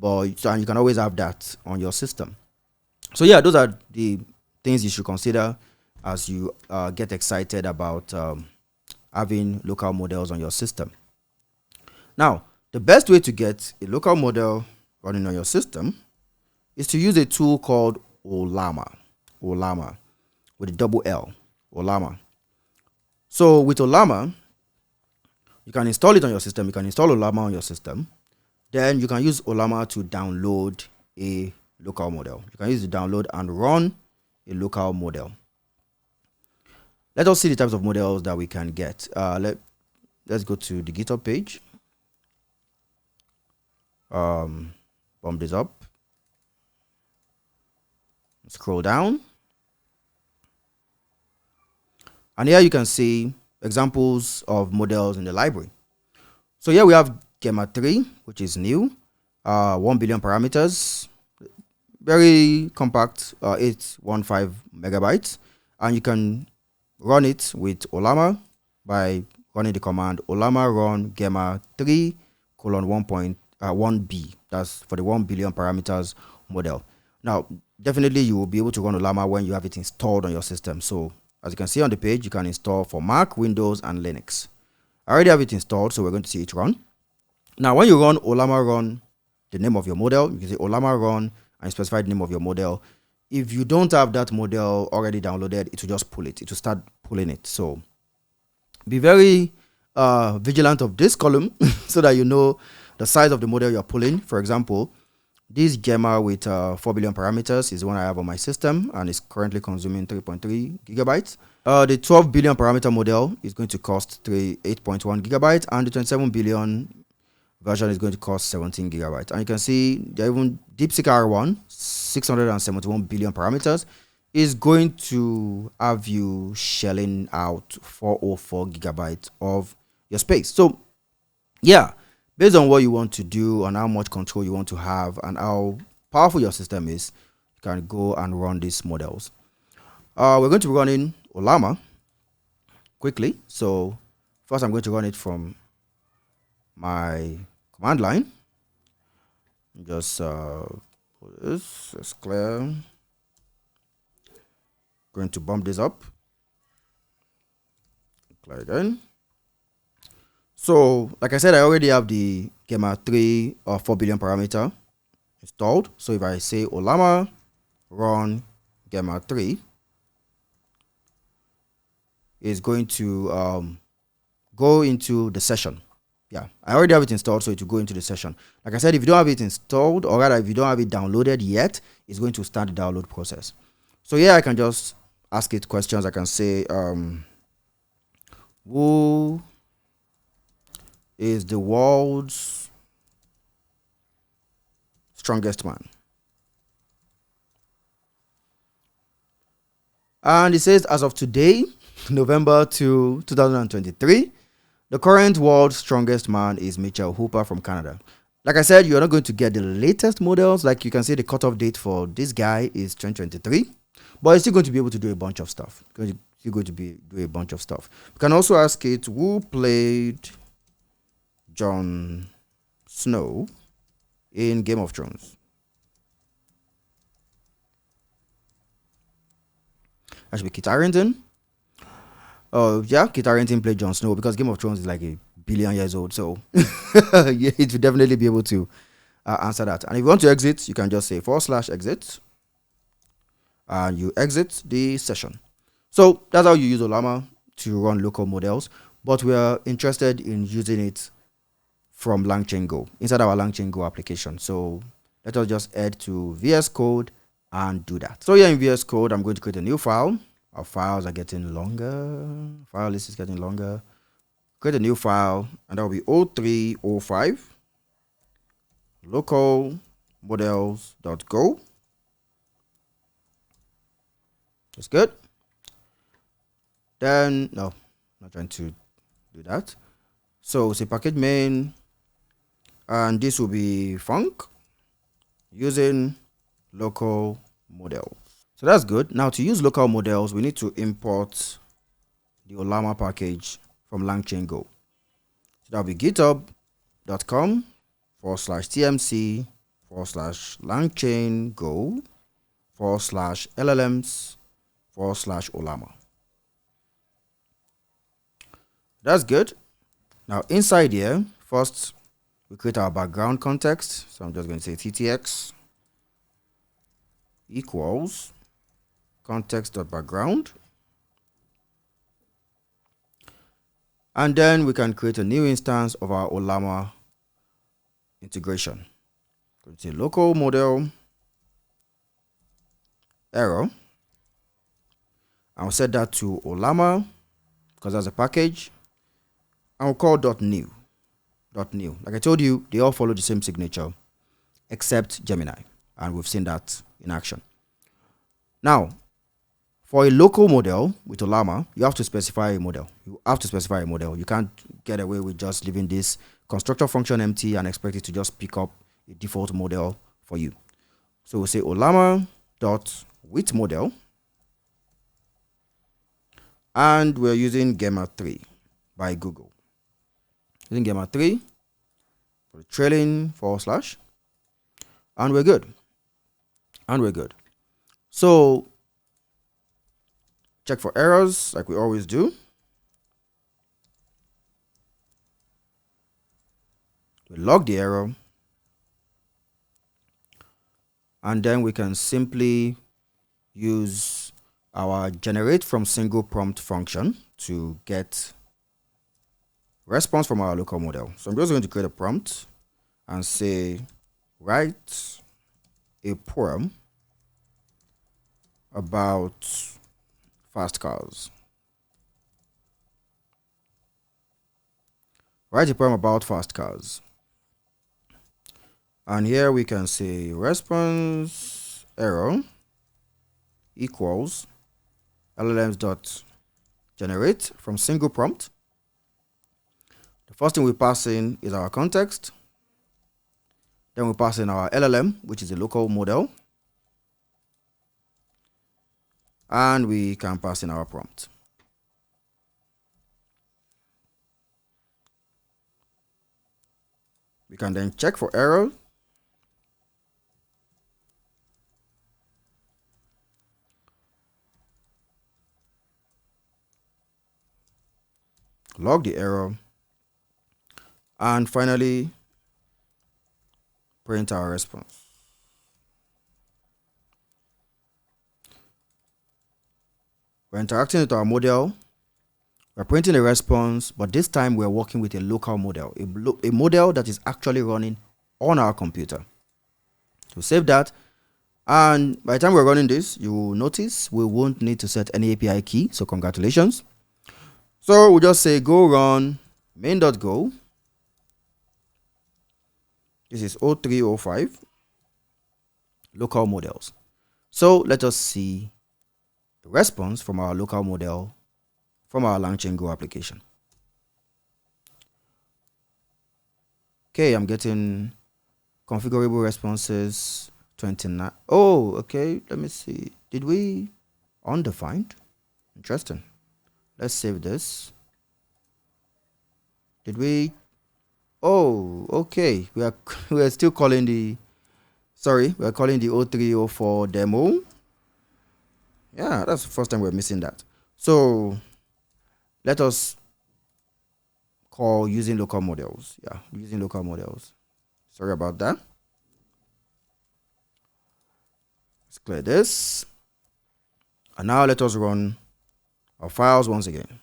And you can always have that on your system. So yeah, those are the things you should consider as you get excited about having local models on your system. Now, the best way to get a local model running on your system is to use a tool called Ollama with a double L, Ollama. So with Ollama, you can install it on your system. You can install Ollama on your system. Then you can use Ollama to download a local model. You can use it to download and run a local model. Let us see the types of models that we can get. Let's go to the GitHub page. Bump this up. Scroll down. And here you can see examples of models in the library. So here we have Gemma 3, which is new. 1 billion parameters. Very compact, 815 megabytes. And you can run it with Ollama by running the command Ollama run Gemma 3 :1b. That's for the 1 billion parameters model. Now, definitely you will be able to run Ollama when you have it installed on your system. So as you can see on the page, you can install for Mac, Windows, and Linux. I already have it installed, so we're going to see it run. Now, when you run Ollama run the name of your model, you can say Ollama run and specify the name of your model. If you don't have that model already downloaded, it will just pull it. It will start pulling it. So be very vigilant of this column so that you know the size of the model you're pulling. For example, this Gemma with 4 billion parameters is the one I have on my system, and it's currently consuming 3.3 gigabytes. The 12 billion parameter model is going to cost 8.1 gigabytes, and the 27 billion version is going to cost 17 gigabytes. And you can see there even DeepSeek R1, 671 billion parameters, is going to have you shelling out 404 gigabytes of your space. So yeah, based on what you want to do and how much control you want to have and how powerful your system is, you can go and run these models. We're going to be running Ollama quickly. So first I'm going to run it from my command line. Just put this, it's clear. Going to bump this up. Clear again. So, like I said, I already have the Gemma 3 or 4 billion parameter installed. So if I say Ollama run Gemma 3, it's going to go into the session. Yeah, I already have it installed, so it will go into the session. Like I said, if you don't have it installed, or rather if you don't have it downloaded yet, it's going to start the download process. So here I can just ask it questions. I can say, who is the world's strongest man? And it says, as of today, November 2023, the current world's strongest man is Mitchell Hooper from Canada. Like I said, you're not going to get the latest models. Like you can see, the cutoff date for this guy is 2023, but it's still going to be able to do a bunch of stuff. You're going to do a bunch of stuff. You can also ask it, who played Jon Snow in Game of Thrones? That should be Kit Harington. Oh, yeah, Kit Harington played Jon Snow, because Game of Thrones is like a billion years old. So yeah, it will definitely be able to answer that. And if you want to exit, you can just say /exit and you exit the session. So that's how you use Ollama to run local models, but we are interested in using it from LangChaingo inside our LangChaingo application. So let us just head to VS Code and do that. So here in VS Code, I'm going to create a new file. Our files are getting longer. File list is getting longer. Create a new file, and that will be 0305 local models.go. That's good. Then, no, not trying to do that. So say package main, and this will be func using local model. So that's good. Now to use local models, we need to import the Ollama package from LangChaingo. So that'll be github.com/tmc/langchaingo/LLMs/Ollama. That's good. Now inside here, first we create our background context. So I'm just going to say ttx equals context.background. And then we can create a new instance of our Ollama integration. Going to say local model error. I'll set that to Ollama because that's a package. And we'll call .new. Like I told you, they all follow the same signature except Gemini. And we've seen that in action. Now, for a local model with Ollama, you have to specify a model. You can't get away with just leaving this constructor function empty and expect it to just pick up a default model for you. So we'll say Ollama.with model. And we're using Gemma 3 by Google. Using Gemma 3 for the trailing /. And we're good. So check for errors like we always do. We log the error. And then we can simply use our generate from single prompt function to get response from our local model. So I'm just going to create a prompt and say, write a poem about fast cars. Write a poem about fast cars. And here we can say response error equals LLMs.generate from single prompt. The first thing we pass in is our context. Then we pass in our LLM, which is a local model. And we can pass in our prompt. We can then check for error. Log the error. And finally, print our response. We're interacting with our model. We're printing a response, but this time we're working with a local model, a model that is actually running on our computer. So save that. And by the time we're running this, you will notice we won't need to set any API key. So congratulations. So we'll just say go run main.go. This is 0305 local models. So let us see the response from our local model from our langchaingo application. Okay, I'm getting configurable responses 29. Oh, okay. Let me see. Did we undefined? Interesting. Let's save this. Did we? Oh, okay. We are still calling the. Sorry, we are calling the 0304 demo. Yeah, that's the first time we're missing that. So let us call using local models. Yeah, using local models. Sorry about that. Let's clear this. And now let us run our files once again.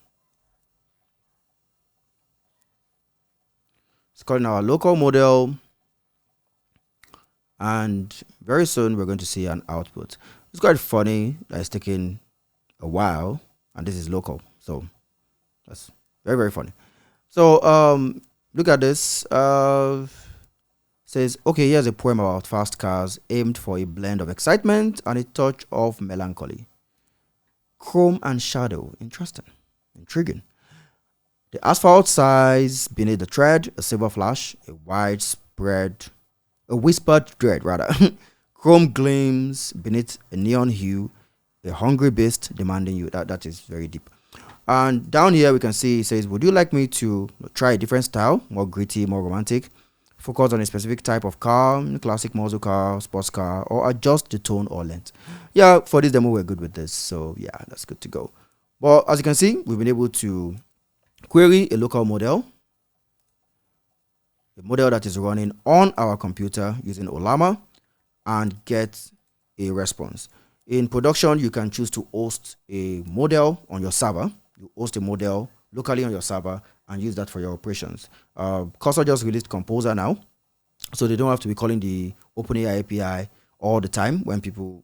It's calling our local model. And very soon we're going to see an output. It's quite funny that it's taking a while, and this is local. So that's very, very funny. So look at this. Says, okay, here's a poem about fast cars aimed for a blend of excitement and a touch of melancholy. Chrome and shadow. Interesting. Intriguing. The asphalt size beneath the tread, a silver flash, a whispered dread rather. Chrome gleams beneath a neon hue, a hungry beast demanding you. That is very deep. And down here we can see it says, would you like me to try a different style, more gritty, more romantic, focus on a specific type of car, classic muscle car, sports car, or adjust the tone or length? Yeah, for this demo we're good with this, so yeah, that's good to go. But as you can see, we've been able to query a local model, a model that is running on our computer using Ollama, and get a response. In production, you can choose to host a model on your server. You host a model locally on your server and use that for your operations. Cursor just released Composer now, so they don't have to be calling the OpenAI API all the time when people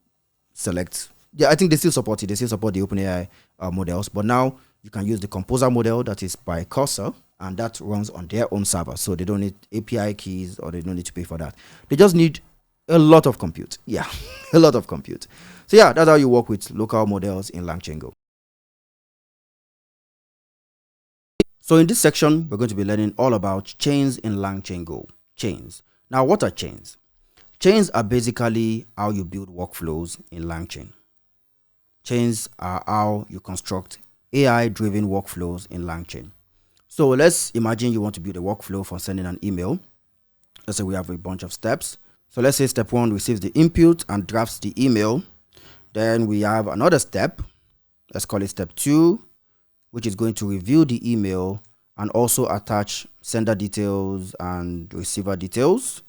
select. Yeah, I think they still support it. They still support the OpenAI models, but now you can use the Composer model that is by Cursor, and that runs on their own server. So they don't need API keys, or they don't need to pay for that. They just need a lot of compute. Yeah, a lot of compute. So yeah, that's how you work with local models in LangChaingo. So in this section, we're going to be learning all about chains in LangChaingo. Chains. Now, what are chains? Chains are basically how you build workflows in LangChain. Chains are how you construct AI-driven workflows in LangChain. So let's imagine you want to build a workflow for sending an email. Let's say we have a bunch of steps. So let's say step 1 receives the input and drafts the email. Then we have another step. Let's call it step 2, which is going to review the email and also attach sender details and receiver details.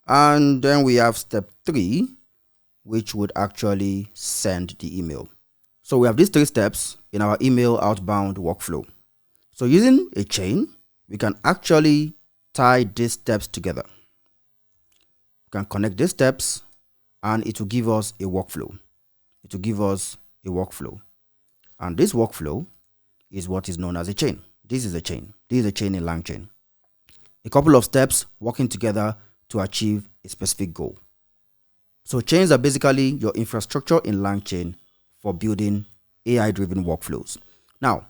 And then we have step 3, which would actually send the email. So we have these 3 steps in our email outbound workflow. So using a chain, we can actually tie these steps together. We can connect these steps and it will give us a workflow. It will give us a workflow. And this workflow is what is known as a chain. This is a chain. This is a chain in LangChain. A couple of steps working together to achieve a specific goal. So chains are basically your infrastructure in LangChain for building AI-driven workflows. Now,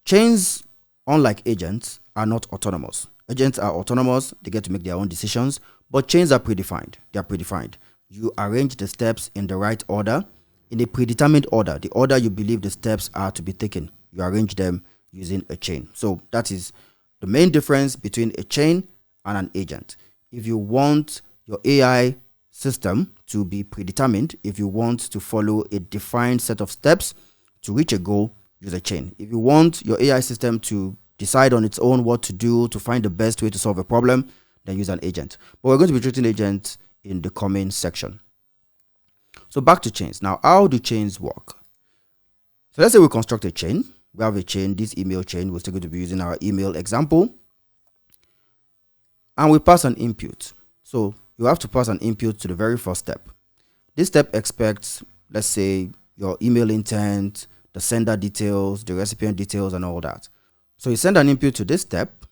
chains, unlike agents, are not autonomous. Agents are autonomous. They get to make their own decisions, but chains are predefined. They are predefined. You arrange the steps in the right order, in a predetermined order, the order you believe the steps are to be taken. You arrange them using a chain. So that is the main difference between a chain and an agent. If you want your AI system to be predetermined, if you want to follow a defined set of steps to reach a goal, use a chain. If you want your AI system to decide on its own what to do to find the best way to solve a problem, then use an agent. But we're going to be treating agents in the coming section. So back to chains. Now, how do chains work? So let's say we construct a chain. we have a chain, this email chain. We're still going to be using our email example. And we pass an input. So you have to pass an input to the very first step. This step expects, let's say, your email intent, the sender details, the recipient details, and all that. So you send an input to this step.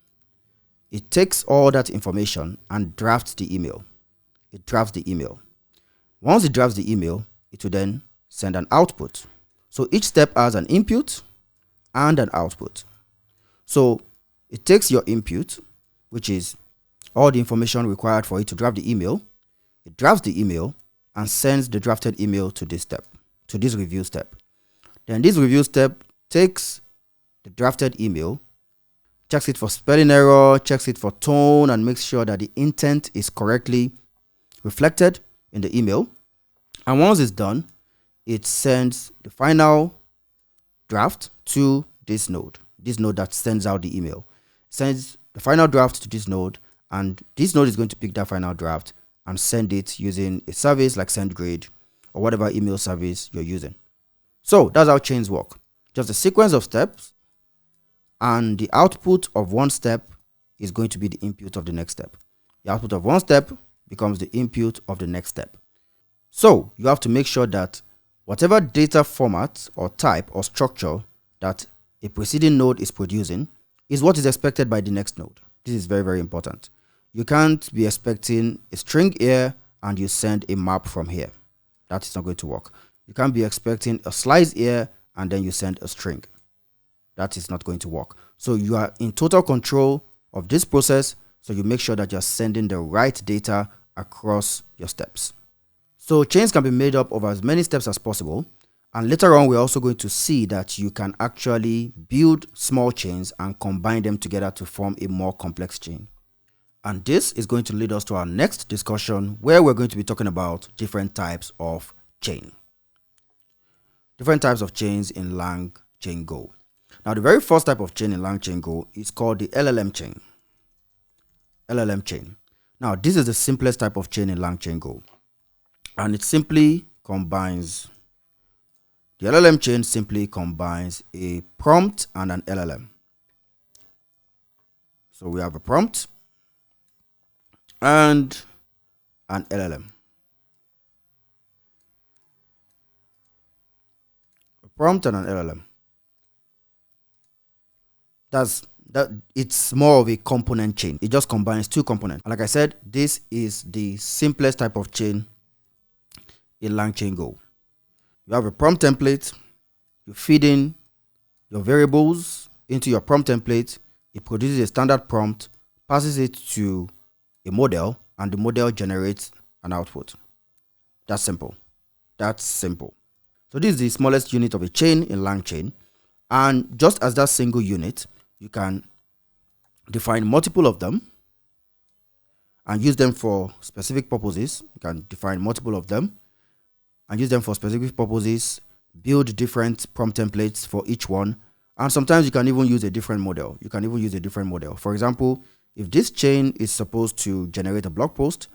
It takes all that information and drafts the email. It drafts the email. Once it drafts the email, it will then send an output. So each step has an input and an output. So it takes your input, which is all the information required for it to draft the email. It drafts the email and sends the drafted email to this step, to this review step. Then this review step takes the drafted email, checks it for spelling error, checks it for tone, and makes sure that the intent is correctly reflected in the email. And once it's done, it sends the final draft to this node that sends out the email. It sends the final draft to this node, and this node is going to pick that final draft and send it using a service like SendGrid or whatever email service you're using. So that's how chains work. Just a sequence of steps, and the output of one step is going to be the input of the next step. The output of one step becomes the input of the next step. So you have to make sure that whatever data format or type or structure that a preceding node is producing is what is expected by the next node. This is very, very important. You can't be expecting a string here and you send a map from here. That is not going to work. You can't be expecting a slice here and then you send a string. That is not going to work. So you are in total control of this process, so you make sure that you're sending the right data across your steps. So chains can be made up of as many steps as possible, and later on we're also going to see that you can actually build small chains and combine them together to form a more complex chain. And this is going to lead us to our next discussion, where we're going to be talking about different types of chain. Different types of chains in LangChaingo. Now, the very first type of chain in LangChaingo is called the LLM chain. LLM chain. Now, this is the simplest type of chain in LangChaingo. And it simply combines, the LLM chain simply combines a prompt and an LLM. So we have a prompt and an LLM. A prompt and an LLM. It's more of a component chain. It just combines two components. And like I said, this is the simplest type of chain in LangChaingo. You have a prompt template. You feed in your variables into your prompt template. It produces a standard prompt, passes it to a model, and the model generates an output. That's simple. That's simple. So this is the smallest unit of a chain in LangChain. And just as that single unit, you can define multiple of them and use them for specific purposes. You can define multiple of them and use them for specific purposes, build different prompt templates for each one. And sometimes you can even use a different model. For example, if this chain is supposed to generate a blog post,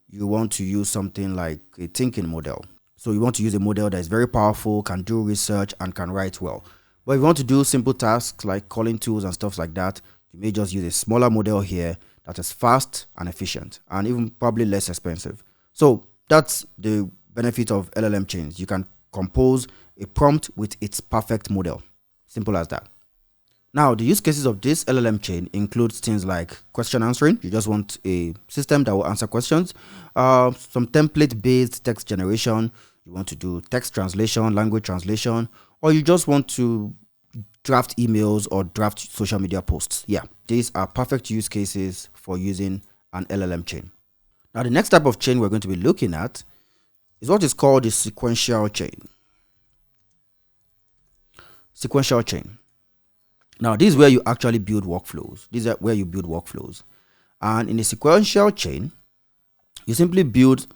you want to use something like a thinking model. So you want to use a model that is very powerful, can do research, and can write well. But if you want to do simple tasks like calling tools and stuff like that, you may just use a smaller model here that is fast and efficient and even probably less expensive. So that's the benefit of LLM chains. You can compose a prompt with its perfect model. Simple as that. Now, the use cases of this LLM chain includes things like question answering. You just want a system that will answer questions. Some template-based text generation. You want to do text translation, language translation, or you just want to draft emails or draft social media posts. Yeah, these are perfect use cases for using an LLM chain. Now, the next type of chain we're going to be looking at is what is called the sequential chain. Sequential chain. Now, this is where you actually build workflows. And in a sequential chain, you simply build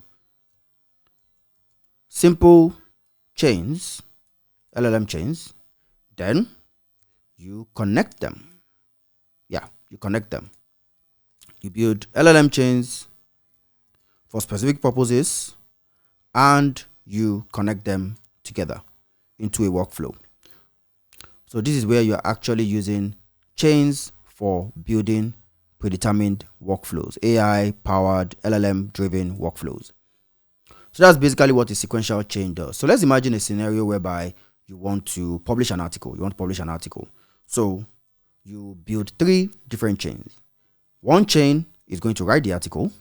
simple chains, LLM chains, then you connect them. Yeah, you connect them. You build LLM chains for specific purposes and you connect them together into a workflow. So this is where you're actually using chains for building predetermined workflows, AI-powered, LLM-driven workflows. So that's basically what a sequential chain does. So let's imagine a scenario whereby you want to publish an article. So you build 3 different chains. One chain is going to write the article.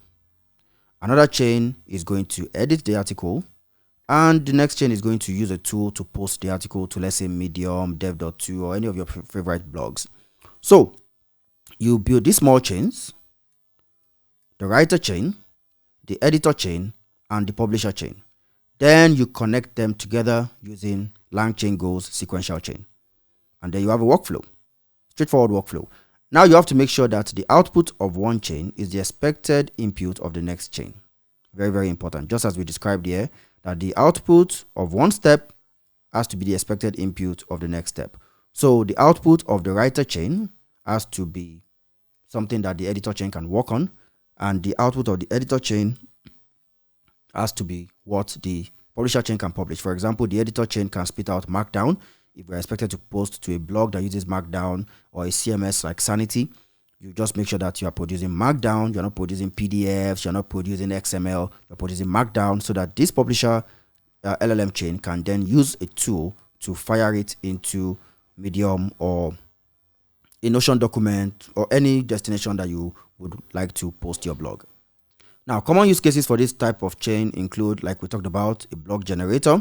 Another chain is going to edit the article. And the next chain is going to use a tool to post the article to, let's say, Medium, Dev.to, or any of your favorite blogs. So you build these small chains, the writer chain, the editor chain, and the publisher chain. Then you connect them together using langchaingo's sequential chain. And then you have a workflow, straightforward workflow. Now you have to make sure that the output of one chain is the expected input of the next chain. Very, very important. Just as we described here, that the output of one step has to be the expected input of the next step. So the output of the writer chain has to be something that the editor chain can work on, and the output of the editor chain has to be what the publisher chain can publish. For example, the editor chain can spit out Markdown. If we're expected to post to a blog that uses Markdown or a CMS like Sanity, you just make sure that you are producing Markdown, you're not producing PDFs, you're not producing XML, you're producing Markdown, so that this publisher LLM chain can then use a tool to fire it into Medium or a Notion document or any destination that you would like to post your blog. Now, common use cases for this type of chain include, like we talked about, a blog generator,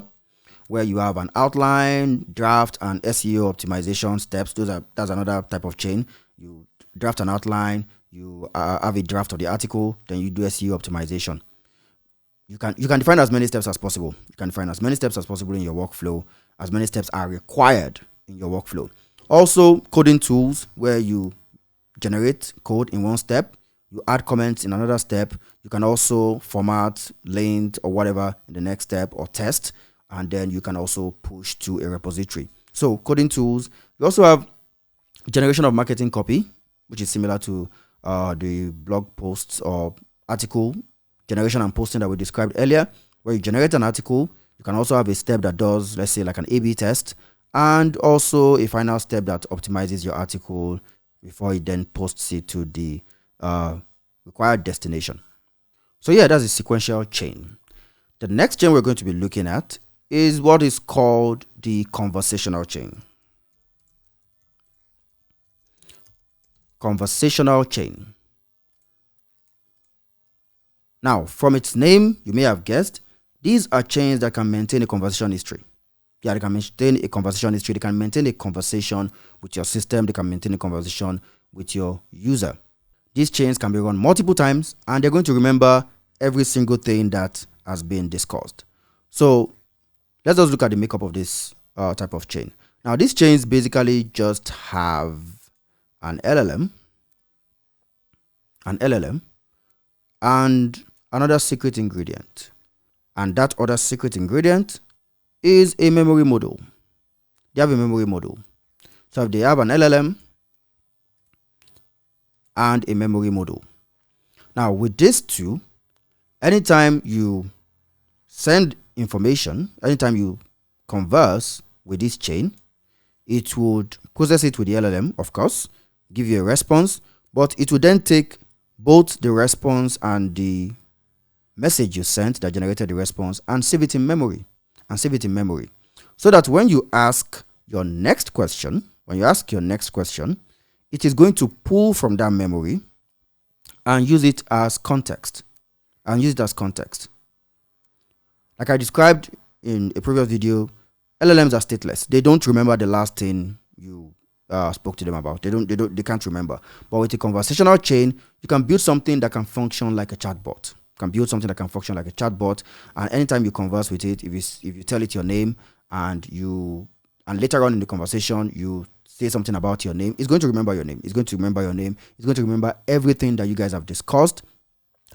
where you have an outline, draft, and SEO optimization steps. That's another type of chain. You draft an outline, you have a draft of the article, then you do SEO optimization. You can define as many steps as possible. You can define as many steps as possible in your workflow. As many steps are required in your workflow. Also, coding tools where you generate code in one step, you add comments in another step. You can also format, lint, or whatever in the next step, or test, and then you can also push to a repository. So coding tools. You also have generation of marketing copy, which is similar to the blog posts or article generation and posting that we described earlier, where you generate an article. You can also have a step that does, let's say, like an A/B test, and also a final step that optimizes your article before it then posts it to the required destination. So yeah, that's a sequential chain. The next chain we're going to be looking at is what is called the conversational chain. Conversational chain. Now, from its name, you may have guessed, these are chains that can maintain a conversation history. Yeah, they can maintain a conversation history. They can maintain a conversation with your system. They can maintain a conversation with your user. These chains can be run multiple times, and they're going to remember every single thing that has been discussed. So let's just look at the makeup of this type of chain. Now, these chains basically just have an LLM, and another secret ingredient. And that other secret ingredient is a memory model. They have a memory model. So if they have an LLM and a memory model. Now, with these two, anytime you send information, anytime you converse with this chain, it would process it with the LLM, of course, give you a response, but it would then take both the response and the message you sent that generated the response and save it in memory. So that when you ask your next question, it is going to pull from that memory and use it as context. Like I described in a previous video, LLMs are stateless. They don't remember the last thing you spoke to them about. They can't remember. But with a conversational chain, you can build something that can function like a chatbot. And anytime you converse with it, if you tell it your name and later on in the conversation you say something about your name, it's going to remember your name. It's going to remember everything that you guys have discussed,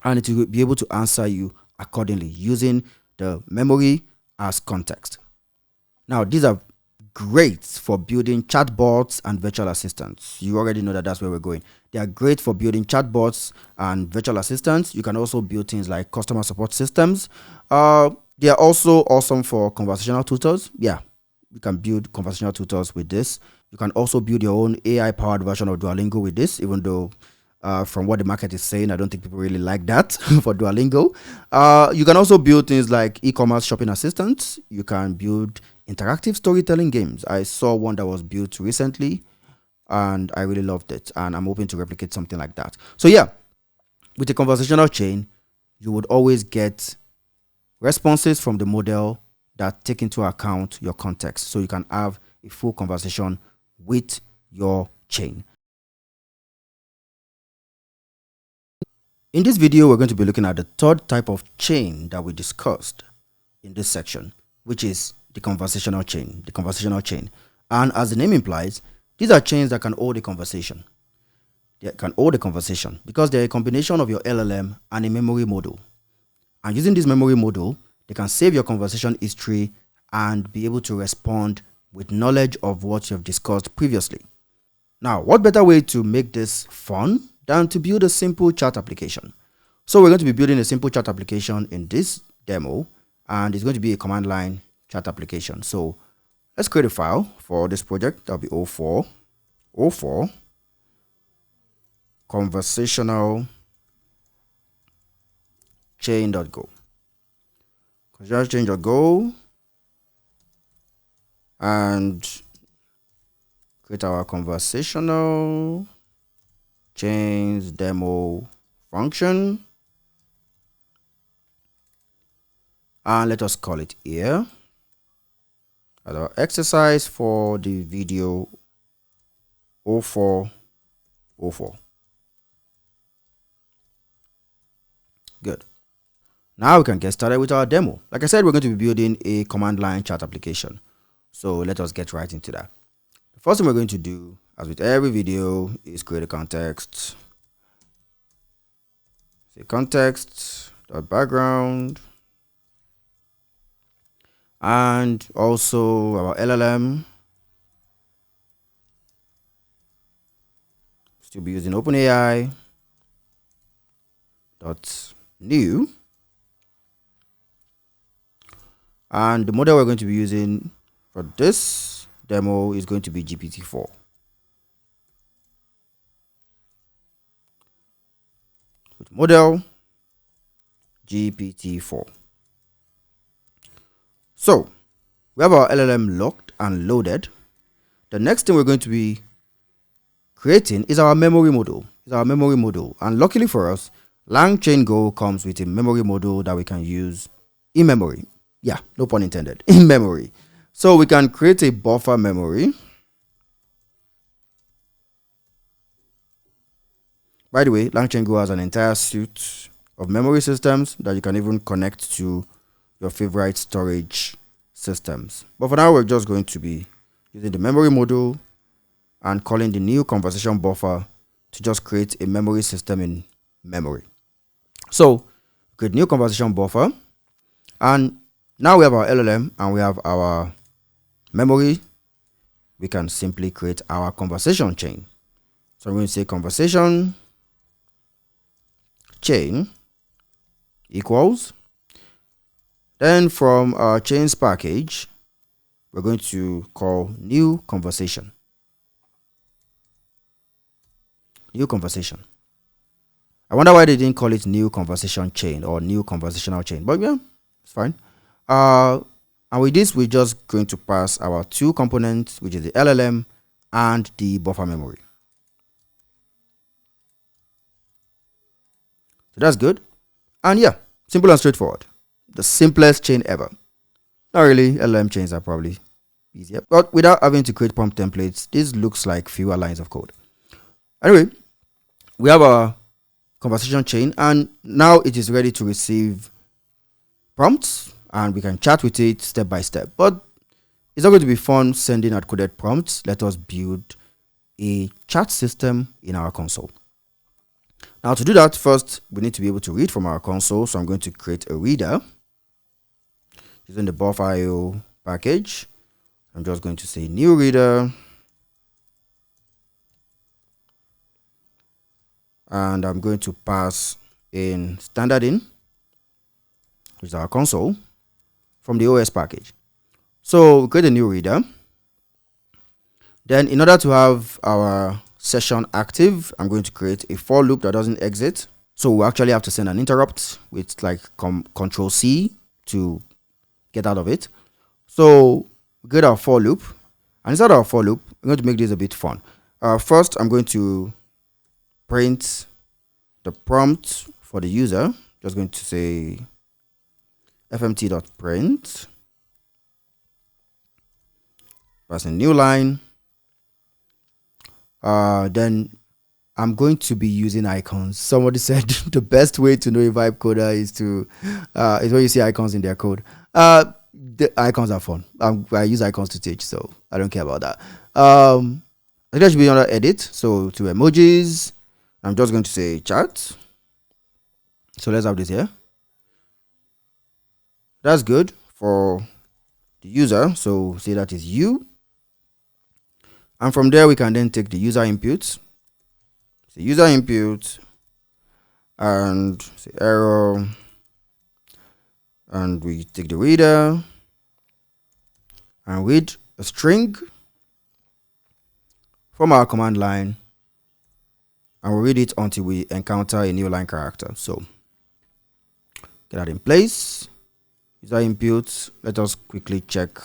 and it will be able to answer you accordingly using the memory as context. Now, these are great for building chatbots and virtual assistants. You already know that that's where we're going. They are great for building chatbots and virtual assistants. You can also build things like customer support systems. They are also awesome for conversational tutors. Yeah, you can build conversational tutors with this. You can also build your own AI-powered version of Duolingo with this, even though from what the market is saying, I don't think people really like that for Duolingo. You can also build things like e-commerce shopping assistants. You can build interactive storytelling games. I saw one that was built recently and I really loved it. And I'm hoping to replicate something like that. So yeah, with a conversational chain, you would always get responses from the model that take into account your context. So you can have a full conversation with your chain. In this video, we're going to be looking at the third type of chain that we discussed in this section, which is the conversational chain. The conversational chain. And as the name implies, these are chains that can hold a conversation. They can hold a conversation because they're a combination of your LLM and a memory model. And using this memory model, they can save your conversation history and be able to respond with knowledge of what you've discussed previously. Now, what better way to make this fun than to build a simple chat application? So we're going to be building a simple chat application in this demo, and it's going to be a command line chat application. So let's create a file for this project. That'll be 04 conversational chain.go. Conversational chain.go, and create our conversational chains demo function, and let us call it here as our exercise for the video 0404. Good. Now we can get started with our demo. Like I said, we're going to be building a command line chat application. So let us get right into that. The first thing we're going to do, as with every video, is create a context. Say context.background. And also our LLM. Still be using OpenAI. .new. And the model we're going to be using for this demo is going to be GPT-4. With model GPT-4. So we have our LLM locked and loaded. The next thing we're going to be creating is our memory model. And luckily for us, langchaingo comes with a memory model that we can use in memory. Yeah, no pun intended. In memory. So we can create a buffer memory. By the way, LangChaingo has an entire suite of memory systems that you can even connect to your favorite storage systems. But for now, we're just going to be using the memory module and calling the new conversation buffer to just create a memory system in memory. So create new conversation buffer, and now we have our LLM and we have our memory. We can simply create our conversation chain. So I'm going to say conversation chain equals. Then from our chains package, we're going to call new conversation. New conversation. I wonder why they didn't call it new conversation chain or new conversational chain, but yeah, it's fine. And with this, we're just going to pass our two components, which is the LLM and the buffer memory. So that's good. And yeah, simple and straightforward. The simplest chain ever. Not really, LLM chains are probably easier, but without having to create prompt templates, this looks like fewer lines of code. Anyway, we have our conversation chain, and now it is ready to receive prompts, and we can chat with it step by step. But it's not going to be fun sending out coded prompts. Let us build a chat system in our console. Now to do that, first we need to be able to read from our console. So I'm going to create a reader using the buff.io package. I'm just going to say new reader. And I'm going to pass in standard in, which is our console, from the OS package. So create a new reader. Then in order to have our session active, I'm going to create a for loop that doesn't exit. So we actually have to send an interrupt with like control C to get out of it. So we get our for loop, and inside our for loop, I'm going to make this a bit fun. First, I'm going to print the prompt for the user. Just going to say fmt.print, pass a new line. Then I'm going to be using icons. Somebody said the best way to know a vibe coder is to is when you see icons in their code. The icons are fun. I use icons to teach, so I don't care about that. I think there should be another edit. So to emojis, I'm just going to say chat. So let's have this here. That's good for the user. So say that is you. And from there, we can then take the user input. So user input and say error. And we take the reader and read a string from our command line, and we'll read it until we encounter a new line character. So get that in place. User input. Let us quickly check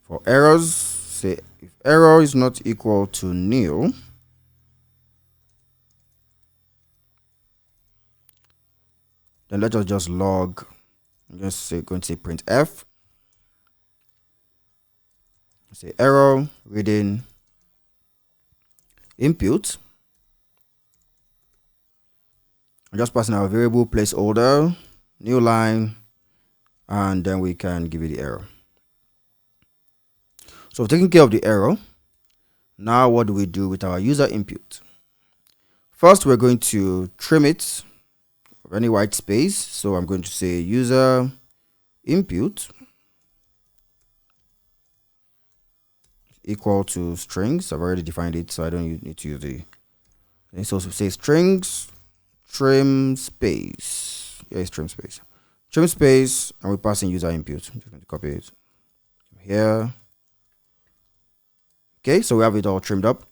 for errors. Say if error is not equal to nil, then let us just log. I'm just going to say printf. Say error reading input. I'm just passing our variable placeholder, new line, and then we can give it the error. So taking care of the error, now what do we do with our user input? First, we're going to trim it of any white space. So I'm going to say user input equal to strings. I've already defined it, so I don't need to use the. And so say strings trim space. Yeah, it's trim space. Trim space, and we pass in user input. I'm just going to copy it here. Okay, so we have it all trimmed up.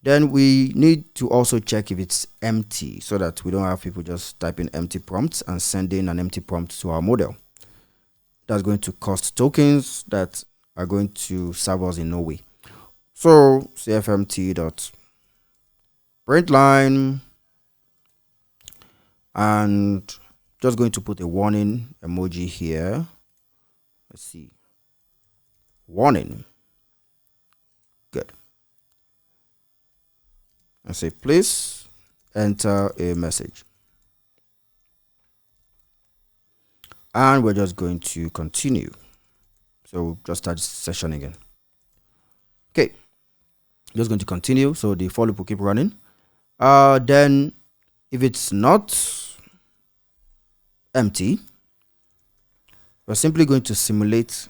Then we need to also check if it's empty, so that we don't have people just typing empty prompts and sending an empty prompt to our model. That's going to cost tokens that are going to serve us in no way. So cfmt.println, and just going to put a warning emoji here. Let's see. Warning. Good. And say please enter a message. And we're just going to continue. So we'll just start the session again. Okay. Just going to continue. So the for loop will keep running. Then if it's not empty, we're simply going to simulate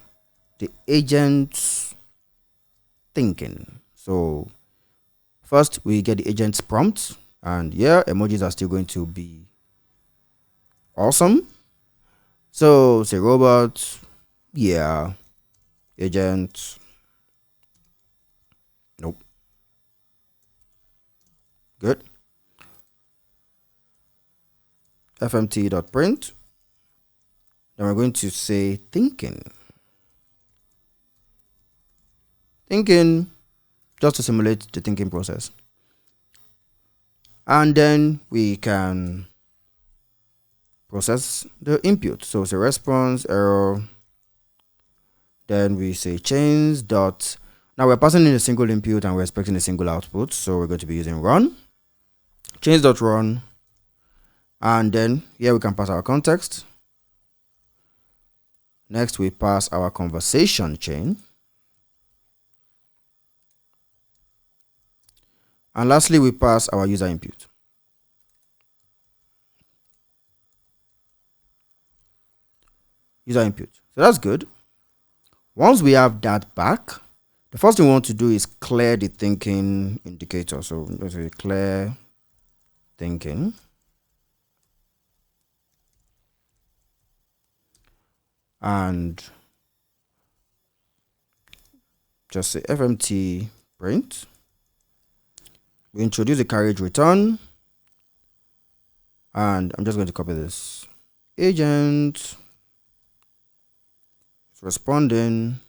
the agent's thinking. So first we get the agent's prompt, and yeah, emojis are still going to be awesome. So say robot, yeah, agent, nope, good. fmt.print. Then we're going to say thinking, just to simulate the thinking process. And then we can process the input. So it's a response error. Then we say chains dot. Now we're passing in a single input and we're expecting a single output. So we're going to be using run. Chains dot run. And then here we can pass our context. Next we pass our conversation chain. And lastly, we pass our user input. User input. So that's good. Once we have that back, the first thing we want to do is clear the thinking indicator. So let's say clear thinking. And just say fmt print. We introduce a carriage return, and I'm just going to copy this. Agent is responding.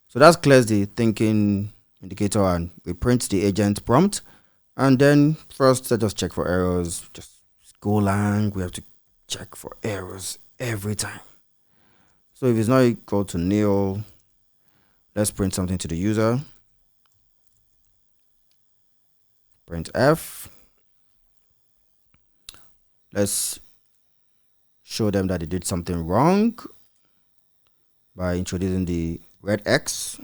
So that clears the thinking indicator, and we print the agent prompt. And then first, let us check for errors. Just Golang, we have to check for errors every time. So if it's not equal to nil, let's print something to the user. Print F. Let's show them that they did something wrong by introducing the red X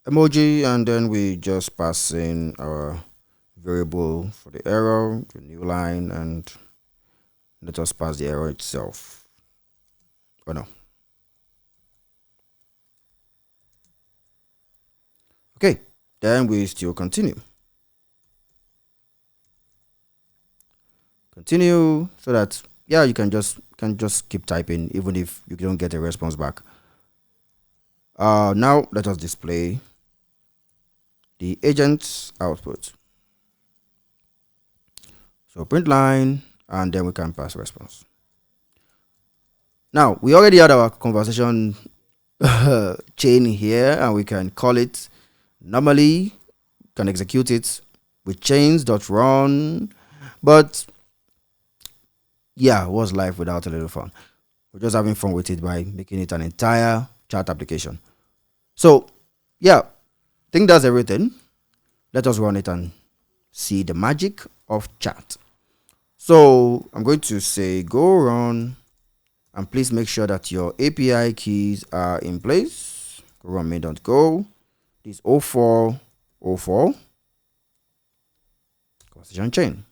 emoji, and then we just pass in our variable for the error, the new line, and let us pass the error itself. Oh no. Okay, then we still continue. Continue so that you can just keep typing even if you don't get a response back. Now let us display the agent's output. So print line, and then we can pass response. Now we already had our conversation chain here, and we can call it normally, can execute it with chains.run, but yeah, what's life without a little fun? We're just having fun with it by making it an entire chat application. So yeah, I think that's everything. Let us run it and see the magic of chat. So I'm going to say go run, and please make sure that your API keys are in place. Go run main.go. This 0404 conversation chain.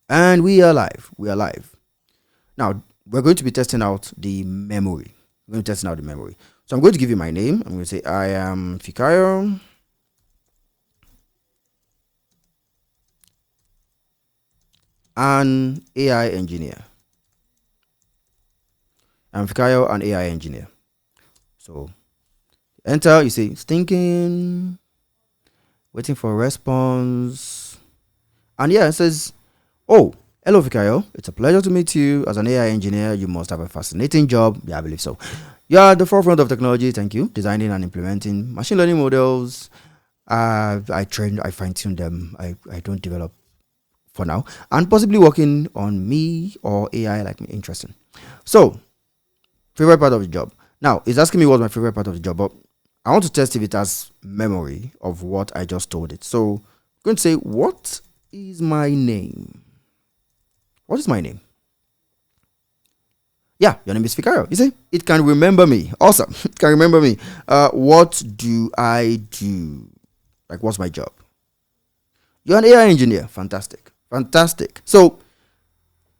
And we are live. We are live. Now we're going to be testing out the memory. We're going to test out the memory. So I'm going to give you my name. I'm going to say I am Fikayo. An AI engineer. I'm Fikayo, an AI engineer. So enter, you say it's thinking, waiting for a response. And yeah, it says, oh, hello Fikayo, it's a pleasure to meet you. As an AI engineer, you must have a fascinating job. Yeah, I believe so. You are at the forefront of technology, thank you. Designing and implementing machine learning models. I train, I fine-tune them. I don't develop for now. And possibly working on me or AI like me. Interesting. So, favorite part of the job. Now, it's asking me what's my favorite part of the job, but I want to test if it has memory of what I just told it. So, I'm going to say, what is my name? What is my name? Yeah, your name is Fikayo. You see, it can remember me. Awesome. It can remember me. What do I do? Like, what's my job? You're an AI engineer. Fantastic. Fantastic. So,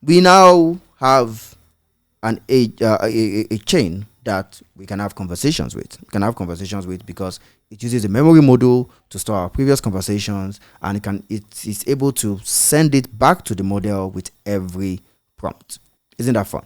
we now have a chain that we can have conversations with. We can have conversations with because it uses a memory model to store our previous conversations, and it is able to send it back to the model with every prompt. Isn't that fun?